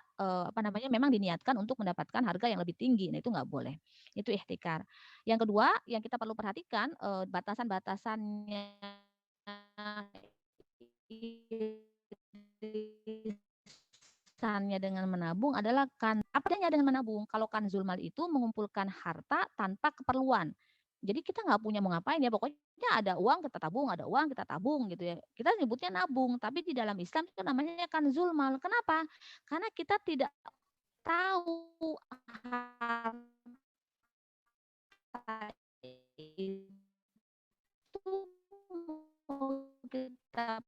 memang diniatkan untuk mendapatkan harga yang lebih tinggi. Nah itu nggak boleh. Itu ihtikar. Yang kedua, yang kita perlu perhatikan batasan-batasannya irisannya dengan menabung adalah apa adanya dengan menabung. Kalau kanzul mal itu mengumpulkan harta tanpa keperluan. Jadi kita nggak punya mau ngapain ya, pokoknya ada uang kita tabung, ada uang kita tabung gitu ya. Kita nyebutnya nabung, tapi di dalam Islam itu namanya kanzul mal. Kenapa? Karena kita tidak tahu harta itu mau kita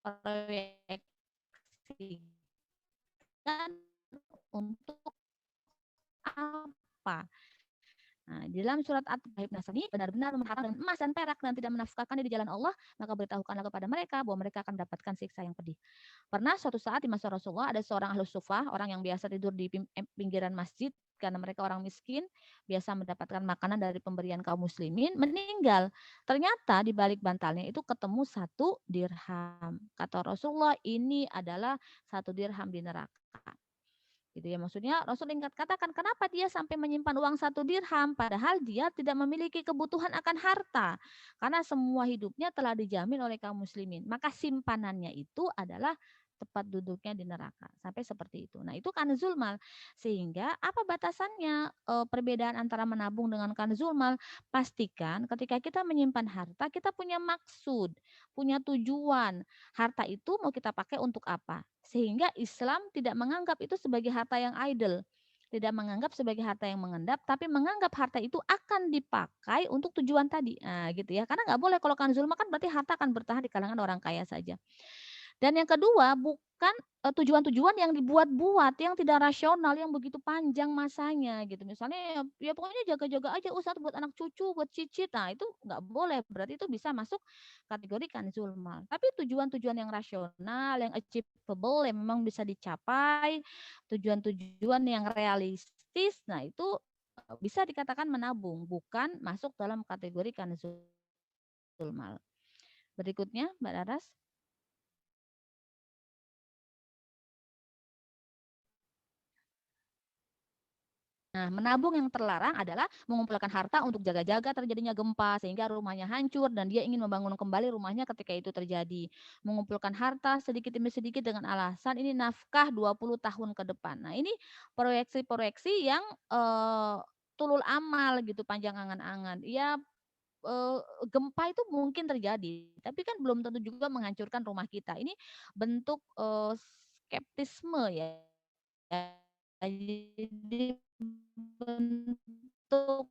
proyeksikan untuk apa? Nah, di dalam surat At-Taib Nasani benar-benar mengharapkan emas dan perak dan tidak menafkahkannya di jalan Allah, maka beritahukanlah kepada mereka bahwa mereka akan mendapatkan siksa yang pedih. Pernah suatu saat di masa Rasulullah ada seorang ahlus sufah, orang yang biasa tidur di pinggiran masjid karena mereka orang miskin, biasa mendapatkan makanan dari pemberian kaum muslimin, meninggal. Ternyata di balik bantalnya itu ketemu 1 dirham. Kata Rasulullah, ini adalah 1 dirham di neraka. Gitu ya, maksudnya Rasul katakan kenapa dia sampai menyimpan uang 1 dirham padahal dia tidak memiliki kebutuhan akan harta karena semua hidupnya telah dijamin oleh kaum muslimin, maka simpanannya itu adalah tepat duduknya di neraka sampai seperti itu. Nah itu kanzul mal. Sehingga apa batasannya perbedaan antara menabung dengan kanzul mal? Pastikan ketika kita menyimpan harta kita punya maksud, punya tujuan. Harta itu mau kita pakai untuk apa? Sehingga Islam tidak menganggap itu sebagai harta yang idle, tidak menganggap sebagai harta yang mengendap, tapi menganggap harta itu akan dipakai untuk tujuan tadi. Nah, gitu ya. Karena nggak boleh kalau kanzul mal kan berarti harta akan bertahan di kalangan orang kaya saja. Dan yang kedua, bukan tujuan-tujuan yang dibuat-buat, yang tidak rasional, yang begitu panjang masanya gitu. Misalnya ya pokoknya jaga-jaga aja usaha buat anak cucu, buat cicit. Nah, itu nggak boleh. Berarti itu bisa masuk kategori kanzul mal. Tapi tujuan-tujuan yang rasional, yang achievable, yang memang bisa dicapai, tujuan-tujuan yang realistis, nah itu bisa dikatakan menabung, bukan masuk dalam kategori kanzul mal. Berikutnya, Mbak Laras. Nah, menabung yang terlarang adalah mengumpulkan harta untuk jaga-jaga terjadinya gempa sehingga rumahnya hancur dan dia ingin membangun kembali rumahnya ketika itu terjadi. Mengumpulkan harta sedikit demi sedikit dengan alasan ini nafkah 20 tahun ke depan. Nah, ini proyeksi-proyeksi yang tulul amal gitu, panjang angan-angan. Ya gempa itu mungkin terjadi, tapi kan belum tentu juga menghancurkan rumah kita. Ini bentuk skeptisme ya. Jadi bentuk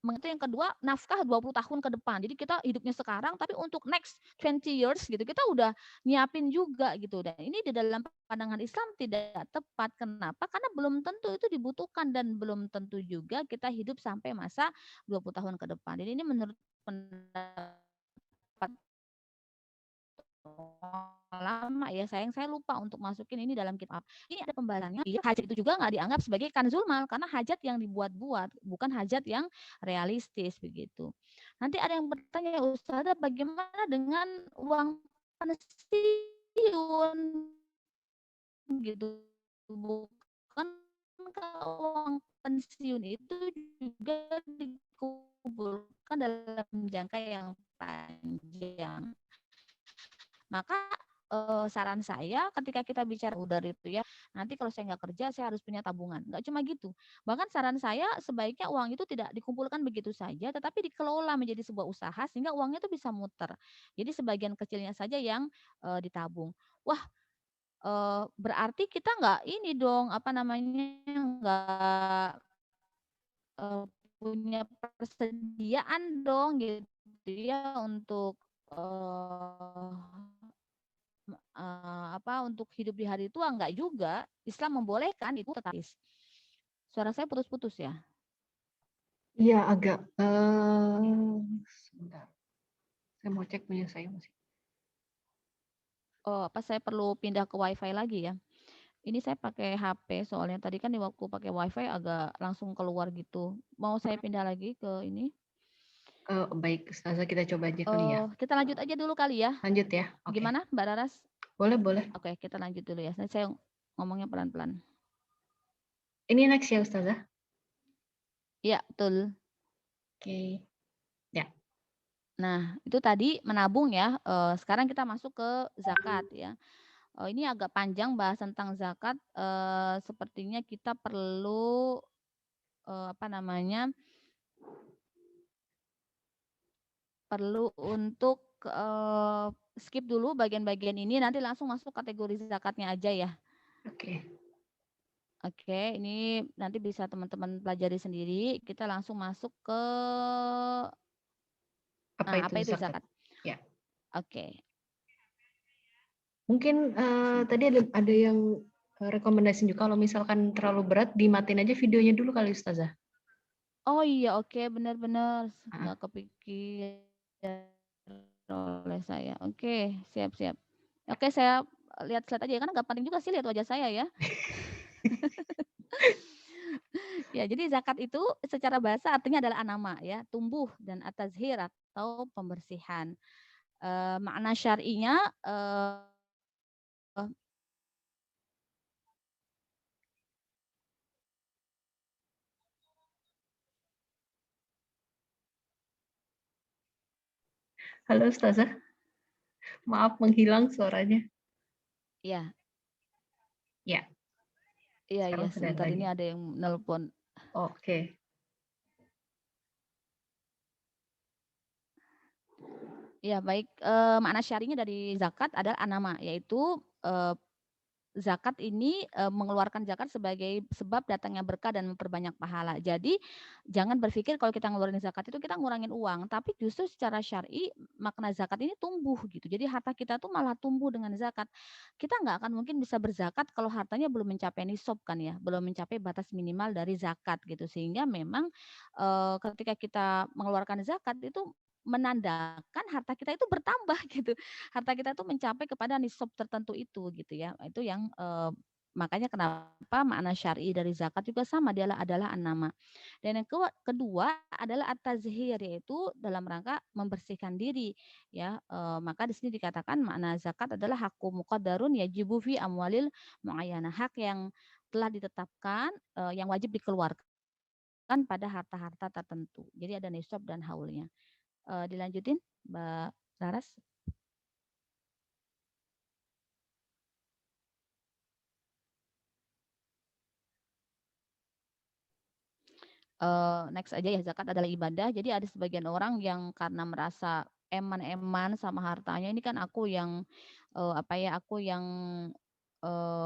itu yang kedua nafkah 20 tahun ke depan. Jadi kita hidupnya sekarang tapi untuk next 20 years gitu kita udah nyiapin juga gitu. Dan ini di dalam pandangan Islam tidak tepat. Kenapa? Karena belum tentu itu dibutuhkan dan belum tentu juga kita hidup sampai masa 20 tahun ke depan. Jadi ini menurut pendapat lama ya, sayang saya lupa untuk masukin ini dalam kitab. Ini ada pembahasannya. Hajat itu juga nggak dianggap sebagai kanzul mal karena hajat yang dibuat-buat, bukan hajat yang realistis begitu. Nanti ada yang bertanya, Ustazah bagaimana dengan uang pensiun gitu? Bukan uang pensiun itu juga dikumpulkan dalam jangka yang panjang. Maka saran saya ketika kita bicara dari itu ya, nanti kalau saya nggak kerja saya harus punya tabungan. Nggak cuma gitu. Bahkan saran saya sebaiknya uang itu tidak dikumpulkan begitu saja, tetapi dikelola menjadi sebuah usaha sehingga uangnya itu bisa muter. Jadi sebagian kecilnya saja yang ditabung. Wah, berarti kita nggak ini dong, apa namanya, nggak punya persediaan dong gitu ya untuk untuk hidup di hari tua, enggak juga. Islam membolehkan itu tetap. Suara saya putus-putus ya? Iya, agak. Sebentar. Saya mau cek punya saya masih. Oh, apa saya perlu pindah ke WiFi lagi ya? Ini saya pakai HP soalnya tadi kan di waktu pakai WiFi agak langsung keluar gitu. Mau saya pindah lagi ke ini? Baik, Ustazah, kita coba aja kali ya. Kita lanjut aja dulu kali ya. Lanjut ya. Okay. Gimana Mbak Raras? Boleh. Oke, kita lanjut dulu ya. Saya ngomongnya pelan-pelan. Ini next ya, Ustazah? Iya, betul. Oke. Ya. Nah, itu tadi menabung ya. Sekarang kita masuk ke zakat ya. Ini agak panjang bahas tentang zakat. Sepertinya kita perlu perlu untuk skip dulu bagian-bagian ini. Nanti langsung masuk kategori zakatnya aja ya. Oke. Oke, ini nanti bisa teman-teman pelajari sendiri. Kita langsung masuk ke apa itu zakat? Ya. Oke. Mungkin tadi ada yang rekomendasi juga kalau misalkan terlalu berat dimatiin aja videonya dulu kali, Ustazah. Oh iya, oke, benar-benar nggak kepikir oleh saya. Oke, siap. Oke, saya lihat slide aja ya, karena nggak penting juga sih lihat wajah saya ya. Ya, jadi zakat itu secara bahasa artinya adalah anama ya, tumbuh dan at-tazhir atau pembersihan. Makna syar'inya Halo Ustazah. Maaf menghilang suaranya. Ya. Ya. Iya, sebentar ini ada yang nelpon. Oke. Ya, baik. Makna syar'inya dari zakat adalah anama, yaitu zakat ini mengeluarkan zakat sebagai sebab datangnya berkah dan memperbanyak pahala. Jadi jangan berpikir kalau kita ngeluarin zakat itu kita ngurangin uang, tapi justru secara syar'i makna zakat ini tumbuh gitu. Jadi harta kita tuh malah tumbuh dengan zakat. Kita nggak akan mungkin bisa berzakat kalau hartanya belum mencapai nisab kan ya, belum mencapai batas minimal dari zakat gitu. Sehingga memang ketika kita mengeluarkan zakat itu menandakan harta kita itu bertambah gitu. Harta kita itu mencapai kepada nisab tertentu itu gitu ya. Itu yang makanya kenapa makna syar'i dari zakat juga sama, dia adalah an-nama. Dan yang kedua adalah at-tazhir, yaitu dalam rangka membersihkan diri ya. Maka di sini dikatakan makna zakat adalah haqqu muqaddarun yajibu fi amwalil muayyanah, hak yang telah ditetapkan yang wajib dikeluarkan pada harta-harta tertentu. Jadi ada nisab dan haulnya. Dilanjutin Mbak Laras. Next aja ya, zakat adalah ibadah. Jadi ada sebagian orang yang karena merasa eman-eman sama hartanya, ini kan aku yang aku yang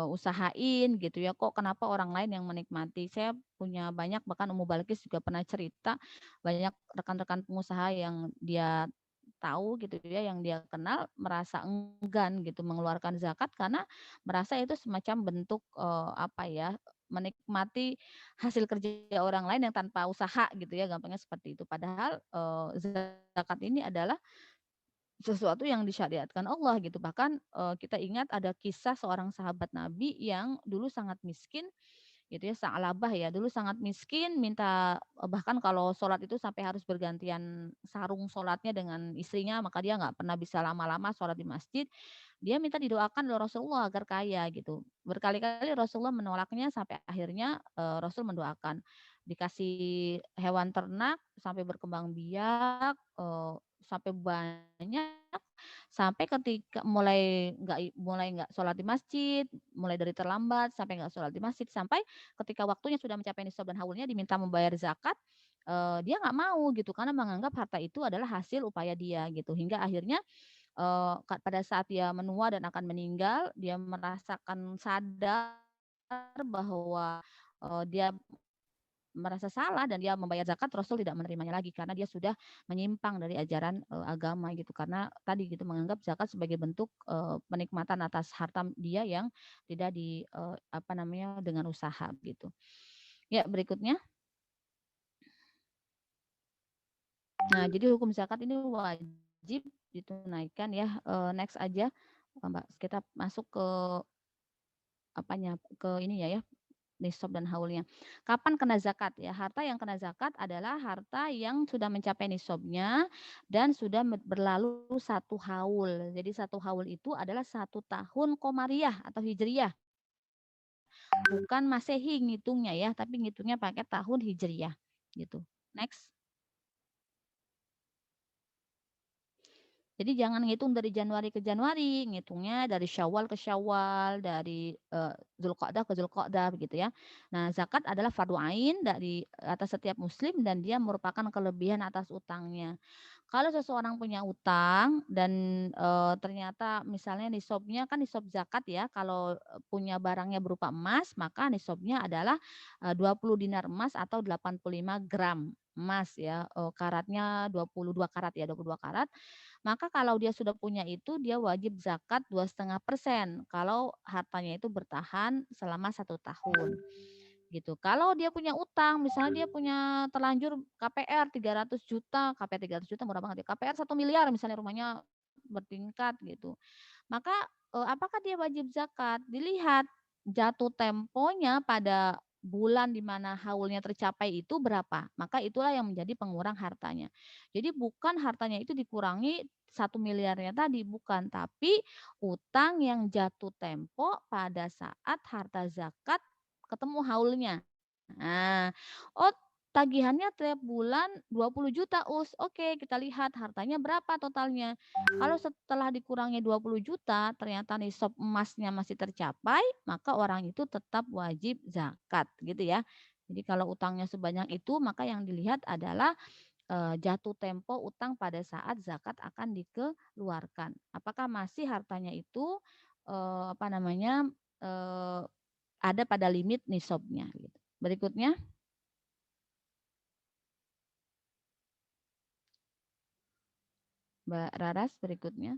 usahain gitu ya, kok kenapa orang lain yang menikmati. Saya punya banyak, bahkan Ummu Balkis juga pernah cerita, banyak rekan-rekan pengusaha yang dia tahu gitu ya, yang dia kenal merasa enggan gitu mengeluarkan zakat karena merasa itu semacam bentuk menikmati hasil kerja orang lain yang tanpa usaha gitu ya, gampangnya seperti itu. Padahal zakat ini adalah sesuatu yang disyariatkan Allah gitu. Bahkan kita ingat ada kisah seorang sahabat Nabi yang dulu sangat miskin, gitu ya, Sa'labah ya, dulu sangat miskin, minta bahkan kalau sholat itu sampai harus bergantian sarung sholatnya dengan istrinya, maka dia nggak pernah bisa lama-lama sholat di masjid. Dia minta didoakan oleh Rasulullah agar kaya gitu. Berkali-kali Rasulullah menolaknya sampai akhirnya Rasul mendoakan. Dikasih hewan ternak sampai berkembang biak, sampai banyak, sampai ketika mulai nggak sholat di masjid, mulai dari terlambat sampai nggak sholat di masjid, sampai ketika waktunya sudah mencapai nisab dan haulnya diminta membayar zakat, dia nggak mau gitu karena menganggap harta itu adalah hasil upaya dia gitu. Hingga akhirnya pada saat dia menua dan akan meninggal, dia merasakan sadar bahwa dia merasa salah dan dia membayar zakat, Rasul tidak menerimanya lagi karena dia sudah menyimpang dari ajaran agama gitu. Karena tadi gitu menganggap zakat sebagai bentuk penikmatan atas harta dia yang tidak dengan usaha gitu. Ya, berikutnya. Nah, jadi hukum zakat ini wajib ditunaikan ya. Next aja, Mbak. Kita masuk ke ini ya, nisab dan haulnya. Kapan kena zakat ya? Harta yang kena zakat adalah harta yang sudah mencapai nisabnya dan sudah berlalu 1 haul. Jadi 1 haul itu adalah 1 tahun Qamariyah atau Hijriyah. Bukan Masehi ngitungnya ya, tapi ngitungnya pakai tahun Hijriyah gitu. Next. Jadi jangan ngitung dari Januari ke Januari, ngitungnya dari Syawal ke Syawal, dari Zulqa'dah ke Zulqa'dah begitu ya. Nah, zakat adalah fardu ain dari atas setiap muslim dan dia merupakan kelebihan atas utangnya. Kalau seseorang punya utang dan ternyata misalnya nisabnya kan nisab zakat ya, kalau punya barangnya berupa emas, maka nisabnya adalah 20 dinar emas atau 85 gram emas ya, karatnya 22 karat ya, 22 karat. Maka kalau dia sudah punya itu, dia wajib zakat 2,5% kalau hartanya itu bertahan selama 1 tahun. Gitu. Kalau dia punya utang, misalnya dia punya terlanjur KPR 300 juta, KPR 300 juta murah banget ya, KPR 1 miliar misalnya rumahnya bertingkat gitu. Maka apakah dia wajib zakat? Dilihat jatuh temponya pada bulan di mana haulnya tercapai itu berapa. Maka itulah yang menjadi pengurang hartanya. Jadi bukan hartanya itu dikurangi 1 miliarnya tadi, bukan. Tapi utang yang jatuh tempo pada saat harta zakat ketemu haulnya. Nah, oh tagihannya tiap bulan 20 juta us. Oke, kita lihat hartanya berapa totalnya. Kalau setelah dikurangi 20 juta, ternyata nisab emasnya masih tercapai, maka orang itu tetap wajib zakat, gitu ya. Jadi kalau utangnya sebanyak itu, maka yang dilihat adalah jatuh tempo utang pada saat zakat akan dikeluarkan. Apakah masih hartanya itu ada pada limit nisabnya gitu. Berikutnya. Mbak Raras berikutnya.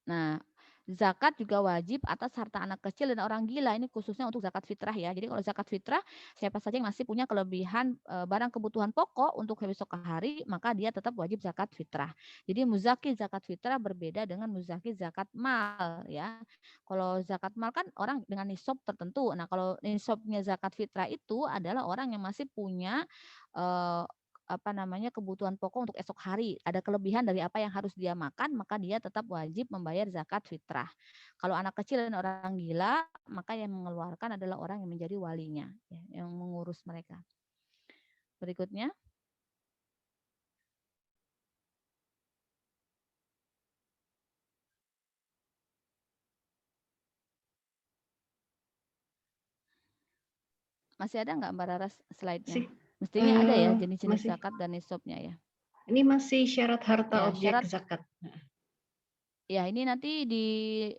Nah, zakat juga wajib atas harta anak kecil dan orang gila. Ini khususnya untuk zakat fitrah ya. Jadi kalau zakat fitrah, siapa saja yang masih punya kelebihan barang kebutuhan pokok untuk besok hari, maka dia tetap wajib zakat fitrah. Jadi muzaki zakat fitrah berbeda dengan muzaki zakat mal ya. Kalau zakat mal kan orang dengan nisab tertentu. Nah, kalau nisabnya zakat fitrah itu adalah orang yang masih punya kebutuhan pokok untuk esok hari, ada kelebihan dari apa yang harus dia makan, maka dia tetap wajib membayar zakat fitrah. Kalau anak kecil dan orang gila, maka yang mengeluarkan adalah orang yang menjadi walinya, ya, yang mengurus mereka. Berikutnya. Masih ada nggak Mbak Raras slide-nya? Mestinya ada ya jenis-jenis zakat dan nisabnya ya. Ini masih syarat harta ya, objek syarat, zakat. Ya, ini nanti di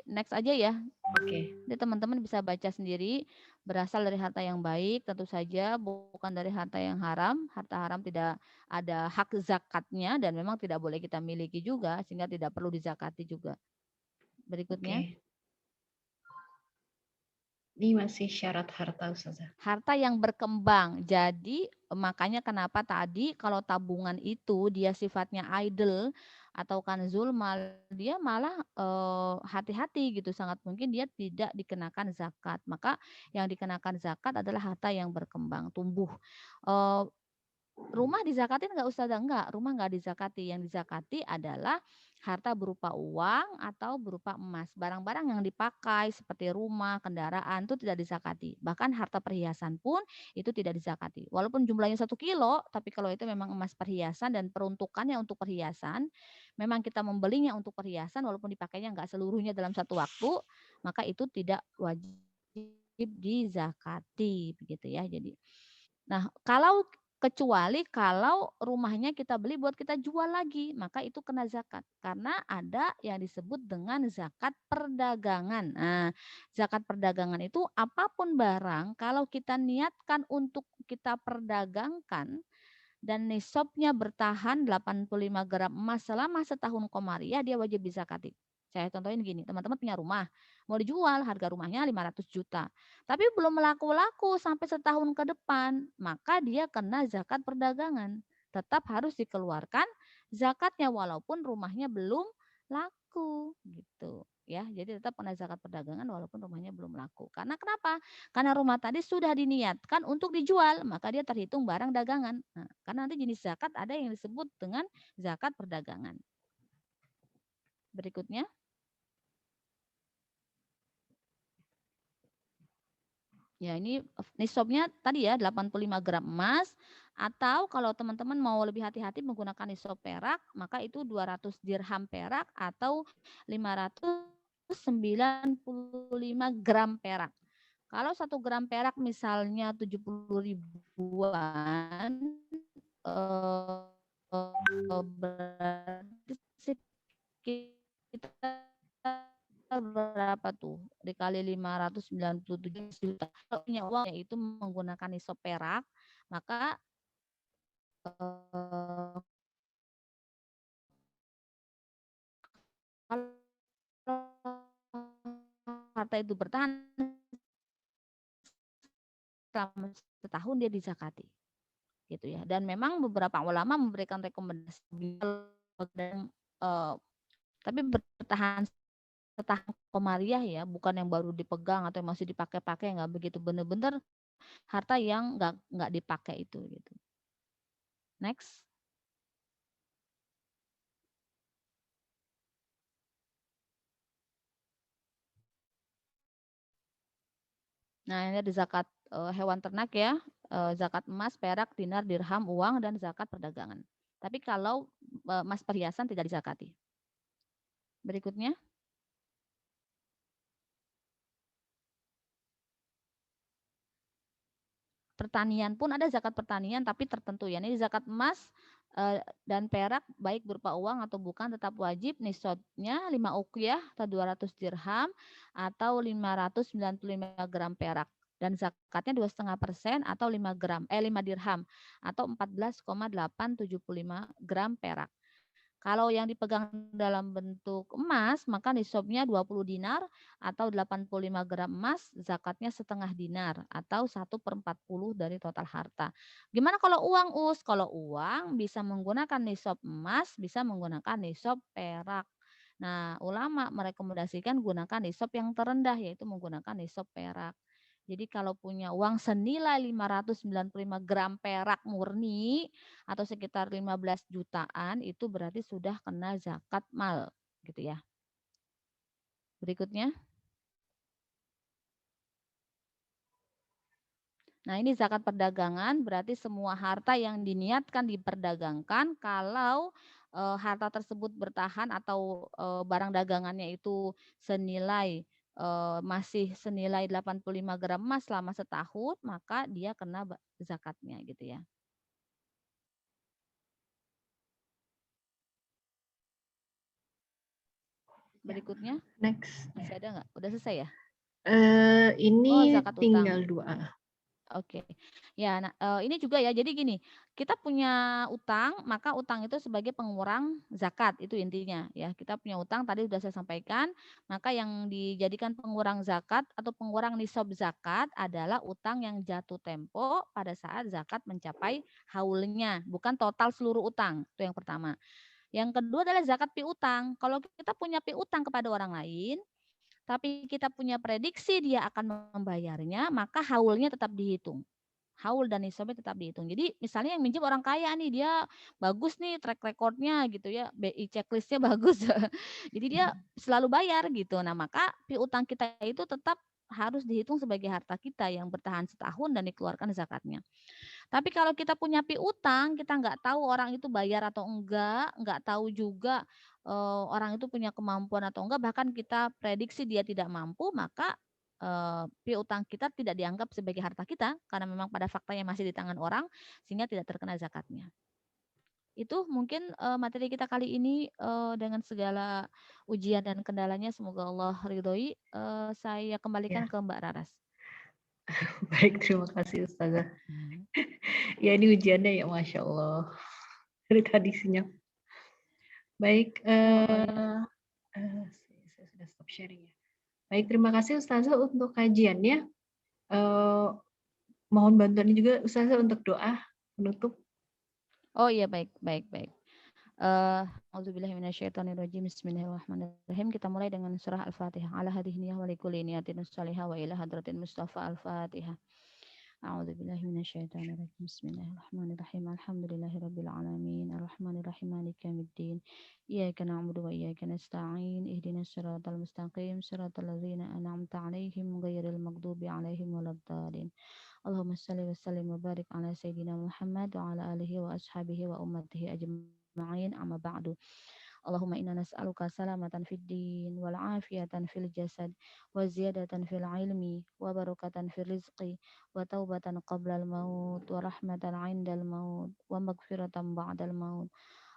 next aja ya. Oke. Jadi teman-teman bisa baca sendiri, berasal dari harta yang baik, tentu saja bukan dari harta yang haram. Harta haram tidak ada hak zakatnya dan memang tidak boleh kita miliki juga, sehingga tidak perlu dizakati juga. Berikutnya. Oke. Ini masih syarat harta, Ustazah. Harta yang berkembang. Jadi makanya kenapa tadi kalau tabungan itu dia sifatnya idle, atau kanzul mal, dia malah hati-hati gitu, sangat mungkin dia tidak dikenakan zakat. Maka yang dikenakan zakat adalah harta yang berkembang, tumbuh. Eh, Rumah dizakatin nggak Ustazah? Enggak, rumah nggak dizakati. Yang dizakati adalah harta berupa uang atau berupa emas. Barang-barang yang dipakai seperti rumah, kendaraan itu tidak dizakati. Bahkan harta perhiasan pun itu tidak dizakati. Walaupun jumlahnya 1 kilo, tapi kalau itu memang emas perhiasan dan peruntukannya untuk perhiasan, memang kita membelinya untuk perhiasan walaupun dipakainya nggak seluruhnya dalam satu waktu, maka itu tidak wajib dizakati begitu ya. Jadi nah, kecuali kalau rumahnya kita beli buat kita jual lagi, maka itu kena zakat. Karena ada yang disebut dengan zakat perdagangan. Nah, zakat perdagangan itu apapun barang, kalau kita niatkan untuk kita perdagangkan, dan nisabnya bertahan 85 gram emas selama setahun komariah, dia wajib dizakati. Saya contohin gini, teman-teman punya rumah, mau dijual, harga rumahnya 500 juta. Tapi belum laku-laku sampai setahun ke depan, maka dia kena zakat perdagangan. Tetap harus dikeluarkan zakatnya walaupun rumahnya belum laku gitu ya. Jadi tetap kena zakat perdagangan walaupun rumahnya belum laku. Karena kenapa? Karena rumah tadi sudah diniatkan untuk dijual, maka dia terhitung barang dagangan. Nah, karena nanti jenis zakat ada yang disebut dengan zakat perdagangan. Berikutnya. Ya, ini nisabnya tadi ya 85 gram emas, atau kalau teman-teman mau lebih hati-hati menggunakan nisab perak, maka itu 200 dirham perak atau 595 gram perak. Kalau 1 gram perak misalnya 70 ribuan, berarti sekitar berapa tuh? Dikali 597 juta. Kalau punya uang yaitu menggunakan nisab perak, maka kalau harta itu bertahan selama setahun dia dizakati. Gitu ya. Dan memang beberapa ulama memberikan rekomendasi dan tapi bertahan setahun komariah ya, bukan yang baru dipegang atau yang masih dipakai-pakai, nggak begitu, bener-bener harta yang nggak dipakai itu gitu. Next. Nah, ini ada zakat hewan ternak ya, zakat emas, perak, dinar, dirham, uang, dan zakat perdagangan. Tapi kalau emas perhiasan tidak dizakati. Berikutnya. Pertanian pun ada zakat pertanian tapi tertentu ya. Ini zakat emas dan perak baik berupa uang atau bukan tetap wajib, nisabnya 5 uqyah atau 200 dirham atau 595 gram perak, dan zakatnya 2,5% atau 5 dirham atau 14,875 gram perak. Kalau yang dipegang dalam bentuk emas, maka nisabnya 20 dinar atau 85 gram emas, zakatnya setengah dinar atau 1/40 dari total harta. Gimana kalau uang, Us? Kalau uang bisa menggunakan nisab emas, bisa menggunakan nisab perak. Nah, ulama merekomendasikan gunakan nisab yang terendah, yaitu menggunakan nisab perak. Jadi kalau punya uang senilai 595 gram perak murni atau sekitar 15 jutaan, itu berarti sudah kena zakat mal gitu ya. Berikutnya. Nah, ini zakat perdagangan berarti semua harta yang diniatkan diperdagangkan kalau harta tersebut bertahan atau barang dagangannya itu senilai masih senilai 85 gram emas selama setahun, maka dia kena zakatnya gitu ya. Berikutnya. Next. Masih ada nggak? Udah selesai ya? Ini zakat tinggal utang. 2. Oke. Ya, nah, ini juga ya. Jadi gini, kita punya utang, maka utang itu sebagai pengurang zakat, itu intinya ya. Kita punya utang tadi sudah saya sampaikan, maka yang dijadikan pengurang zakat atau pengurang nisab zakat adalah utang yang jatuh tempo pada saat zakat mencapai haulnya, bukan total seluruh utang. Itu yang pertama. Yang kedua adalah zakat piutang. Kalau kita punya piutang kepada orang lain, tapi kita punya prediksi dia akan membayarnya, maka haulnya tetap dihitung. Haul dan nisabnya tetap dihitung. Jadi misalnya yang minjem orang kaya nih, dia bagus nih track recordnya gitu ya, BI checklistnya bagus. Jadi dia selalu bayar gitu. Nah maka piutang kita itu tetap harus dihitung sebagai harta kita yang bertahan setahun dan dikeluarkan zakatnya. Tapi kalau kita punya piutang, kita nggak tahu orang itu bayar atau nggak tahu juga orang itu punya kemampuan atau enggak, bahkan kita prediksi dia tidak mampu, maka piutang kita tidak dianggap sebagai harta kita karena memang pada faktanya masih di tangan orang sehingga tidak terkena zakatnya. Itu mungkin materi kita kali ini dengan segala ujian dan kendalanya, semoga Allah ridhoi. Saya kembalikan ke Mbak Raras. Baik, terima kasih Ustazah. Ya ini ujiannya ya Masya Allah. Dari tadi sinyal. Baik, saya sudah stop sharing ya. Baik, terima kasih Ustazah untuk kajiannya. Mohon bantuannya juga Ustazah untuk doa penutup. Oh iya, baik. A'udzubillahi minasyaitonirrajim. Bismillahirrahmanirrahim. Kita mulai dengan surah Al-Fatihah. Ala hadhihi niyah wa likulli niyatin shalihah wa ila hadratin Mustafa Al-Fatihah. A'udzubillahi minasyaitonirrajim. Bismillahirrahmanirrahim. Alhamdulillahirabbil alamin. Arrahmanirrahim. Maliki yaumiddin. Iyyaka na'budu wa iyyaka nasta'in. Ihdinas siratal mustaqim. Siratal ladzina an'amta 'alaihim ghairil maghdubi 'alaihim waladdallin. Allahumma shalli wa sallim wa barik ala sayyidina Muhammad wa ala alihi wa ashabihi wa ummatihi ajma'in, amma ba'du. Allahumma inna nas'aluka salamatan fid din wal afiyatan fil jasad wa ziyadatan fil ilmi wa barakatan fil rizqi wa taubatan qablal maut wa rahmatan 'indal maut wa maghfiratan ba'dal maut.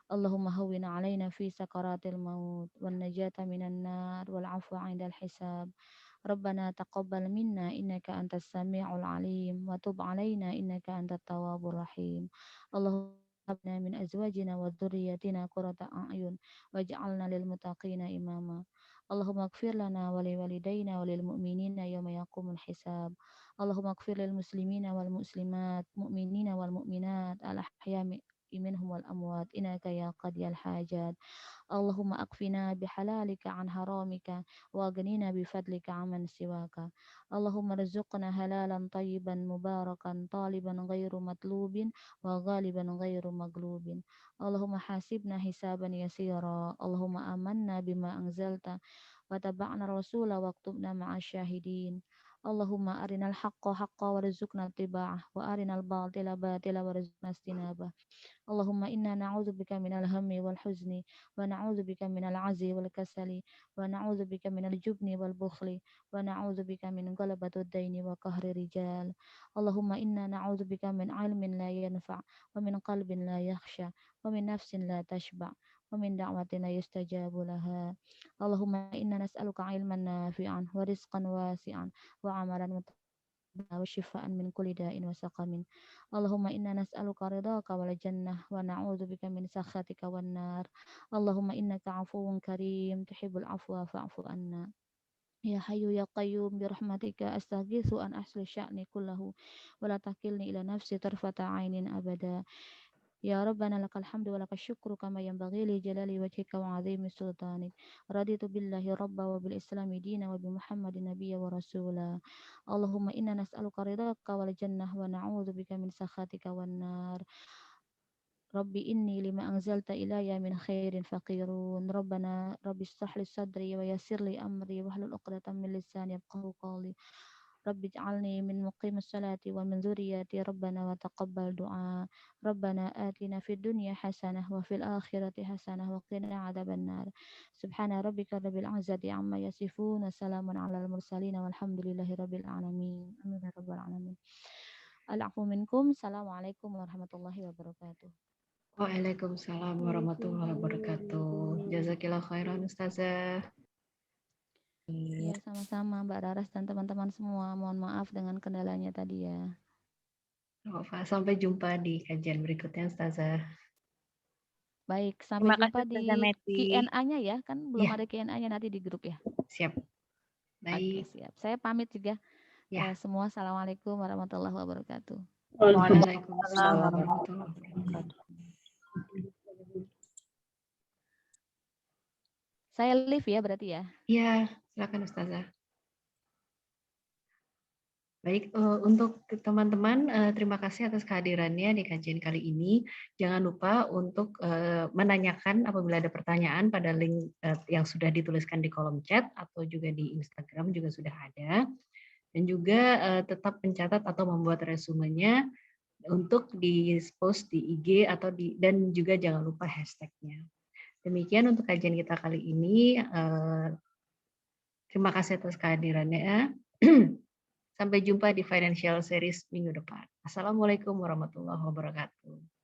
Allahumma hawwin 'alaina fi sakaratil maut wan najata minan nar wal 'afwa 'indal hisab. Rabbana taqabbal minna innaka antas sami'ul alim wa tub 'alaina innaka antat tawwabur rahim. Allahumma habna min azwajina wa dhurriyyatina qurrata a'yun waj'alna lil muttaqina imama. Allahumma ighfir lana wa li walidayna wa lil mu'minina yawma yaqumul hisab. Allahumma ighfir lil muslimina wal muslimat, mu'minina wal mu'minat, al ahya'i minhum wal amwat, innaka ya qadiyal hajat. Allahumma akfina bihalalika an haramika wa aghnina bifadlika amman siwaka. Allahumma rizqna halalan tayyiban mubarakan taliban ghairu matlubin wa ghaliban ghairu maglubin. Allahumma hasibna hisaban yasira. Allahumma amanna bima anzalta wa taba'na rasula waktubna ma'asyahidin. Allahumma arinal haqqa haqqa warzuqna tiba'ah wa arinal batila batila warzuqna istinabah. Allahumma inna na'udzubika minal hammi wal huzni wa na'udzubika minal azzi wal kasali wa na'udzubika minal jubni wal bukhli wa na'udzubika min ghalabatid daini wa qahri rijal. Allahumma inna na'udzubika min ilmin la yanfa' wa min qalbin la yakhsha wa min nafsin la tashba' wa min da'watin la yustajabu laha. Allahumma inna nas'aluka ilman nafi'an wa rizqan wasi'an wa amalan wa shifaan min kulli da'in wa saqamin. Allahumma inna nas'aluka ridhaka wal jannah wa na'udzubika min sakhatika wan nar. Allahumma innaka 'afuwun karim tuhibbul 'afwa fa'fu anna. Ya hayyu ya qayyum bi rahmatika astaghitsu an asli sya'ni kullahu wa la takilni ila nafsi tarfata 'ainin abada. Ya Rabbana lakal hamdu wa lakal syukru kama yanbaghi li jalali wajhika wa 'azimi sultanik. Raditu billahi rabba wa bil islami dina wa bi Muhammadin nabiyya wa rasula. Allahumma inna nas'aluka ridhaka wal jannah wa na'udzubika min sakhatika wan nar. Rabbi inni lima anzalta ilayya min khairin faqirun. Rabbana rabbi ishrah li sadri wa yassir li amri wahlul 'uqdatam min lisani yafqahu qawli. Rabbi ij'alni min muqimis salati wa min dzurriyyati Rabbana wa taqabbal du'a. Rabbana atina fid dunya hasanah wa fil akhirati hasanah wa qina adzabannar. Subhana rabbika rabbil 'izzati amma yasifun wa salamun 'alal mursalin walhamdulillahi rabbil alamin. Amin ya rabbal alamin. Al-'afwu minkum. Assalamualaikum warahmatullahi wabarakatuh. Waalaikumsalam warahmatullahi wabarakatuh. Jazakillah khairan Ustazah. Ya, sama-sama Mbak Raras dan teman-teman semua. Mohon maaf dengan kendalanya tadi ya. Sampai jumpa di kajian berikutnya Ustazah. Baik, sampai jumpa di Q&A-nya ya. Kan belum ada Q&A-nya nanti di grup ya. Siap. Baik. Oke, siap. Saya pamit juga. Ya. Semua assalamualaikum warahmatullahi wabarakatuh. Waalaikumsalam warahmatullahi wabarakatuh. Saya live ya berarti ya? Iya, silakan Ustazah. Baik, untuk teman-teman, terima kasih atas kehadirannya di kajian kali ini. Jangan lupa untuk menanyakan apabila ada pertanyaan pada link yang sudah dituliskan di kolom chat atau juga di Instagram juga sudah ada. Dan juga tetap mencatat atau membuat resumenya untuk di-post di IG atau dan juga jangan lupa hashtag-nya. Demikian untuk kajian kita kali ini. Terima kasih atas kehadirannya. Sampai jumpa di Financial Series minggu depan. Assalamualaikum warahmatullahi wabarakatuh.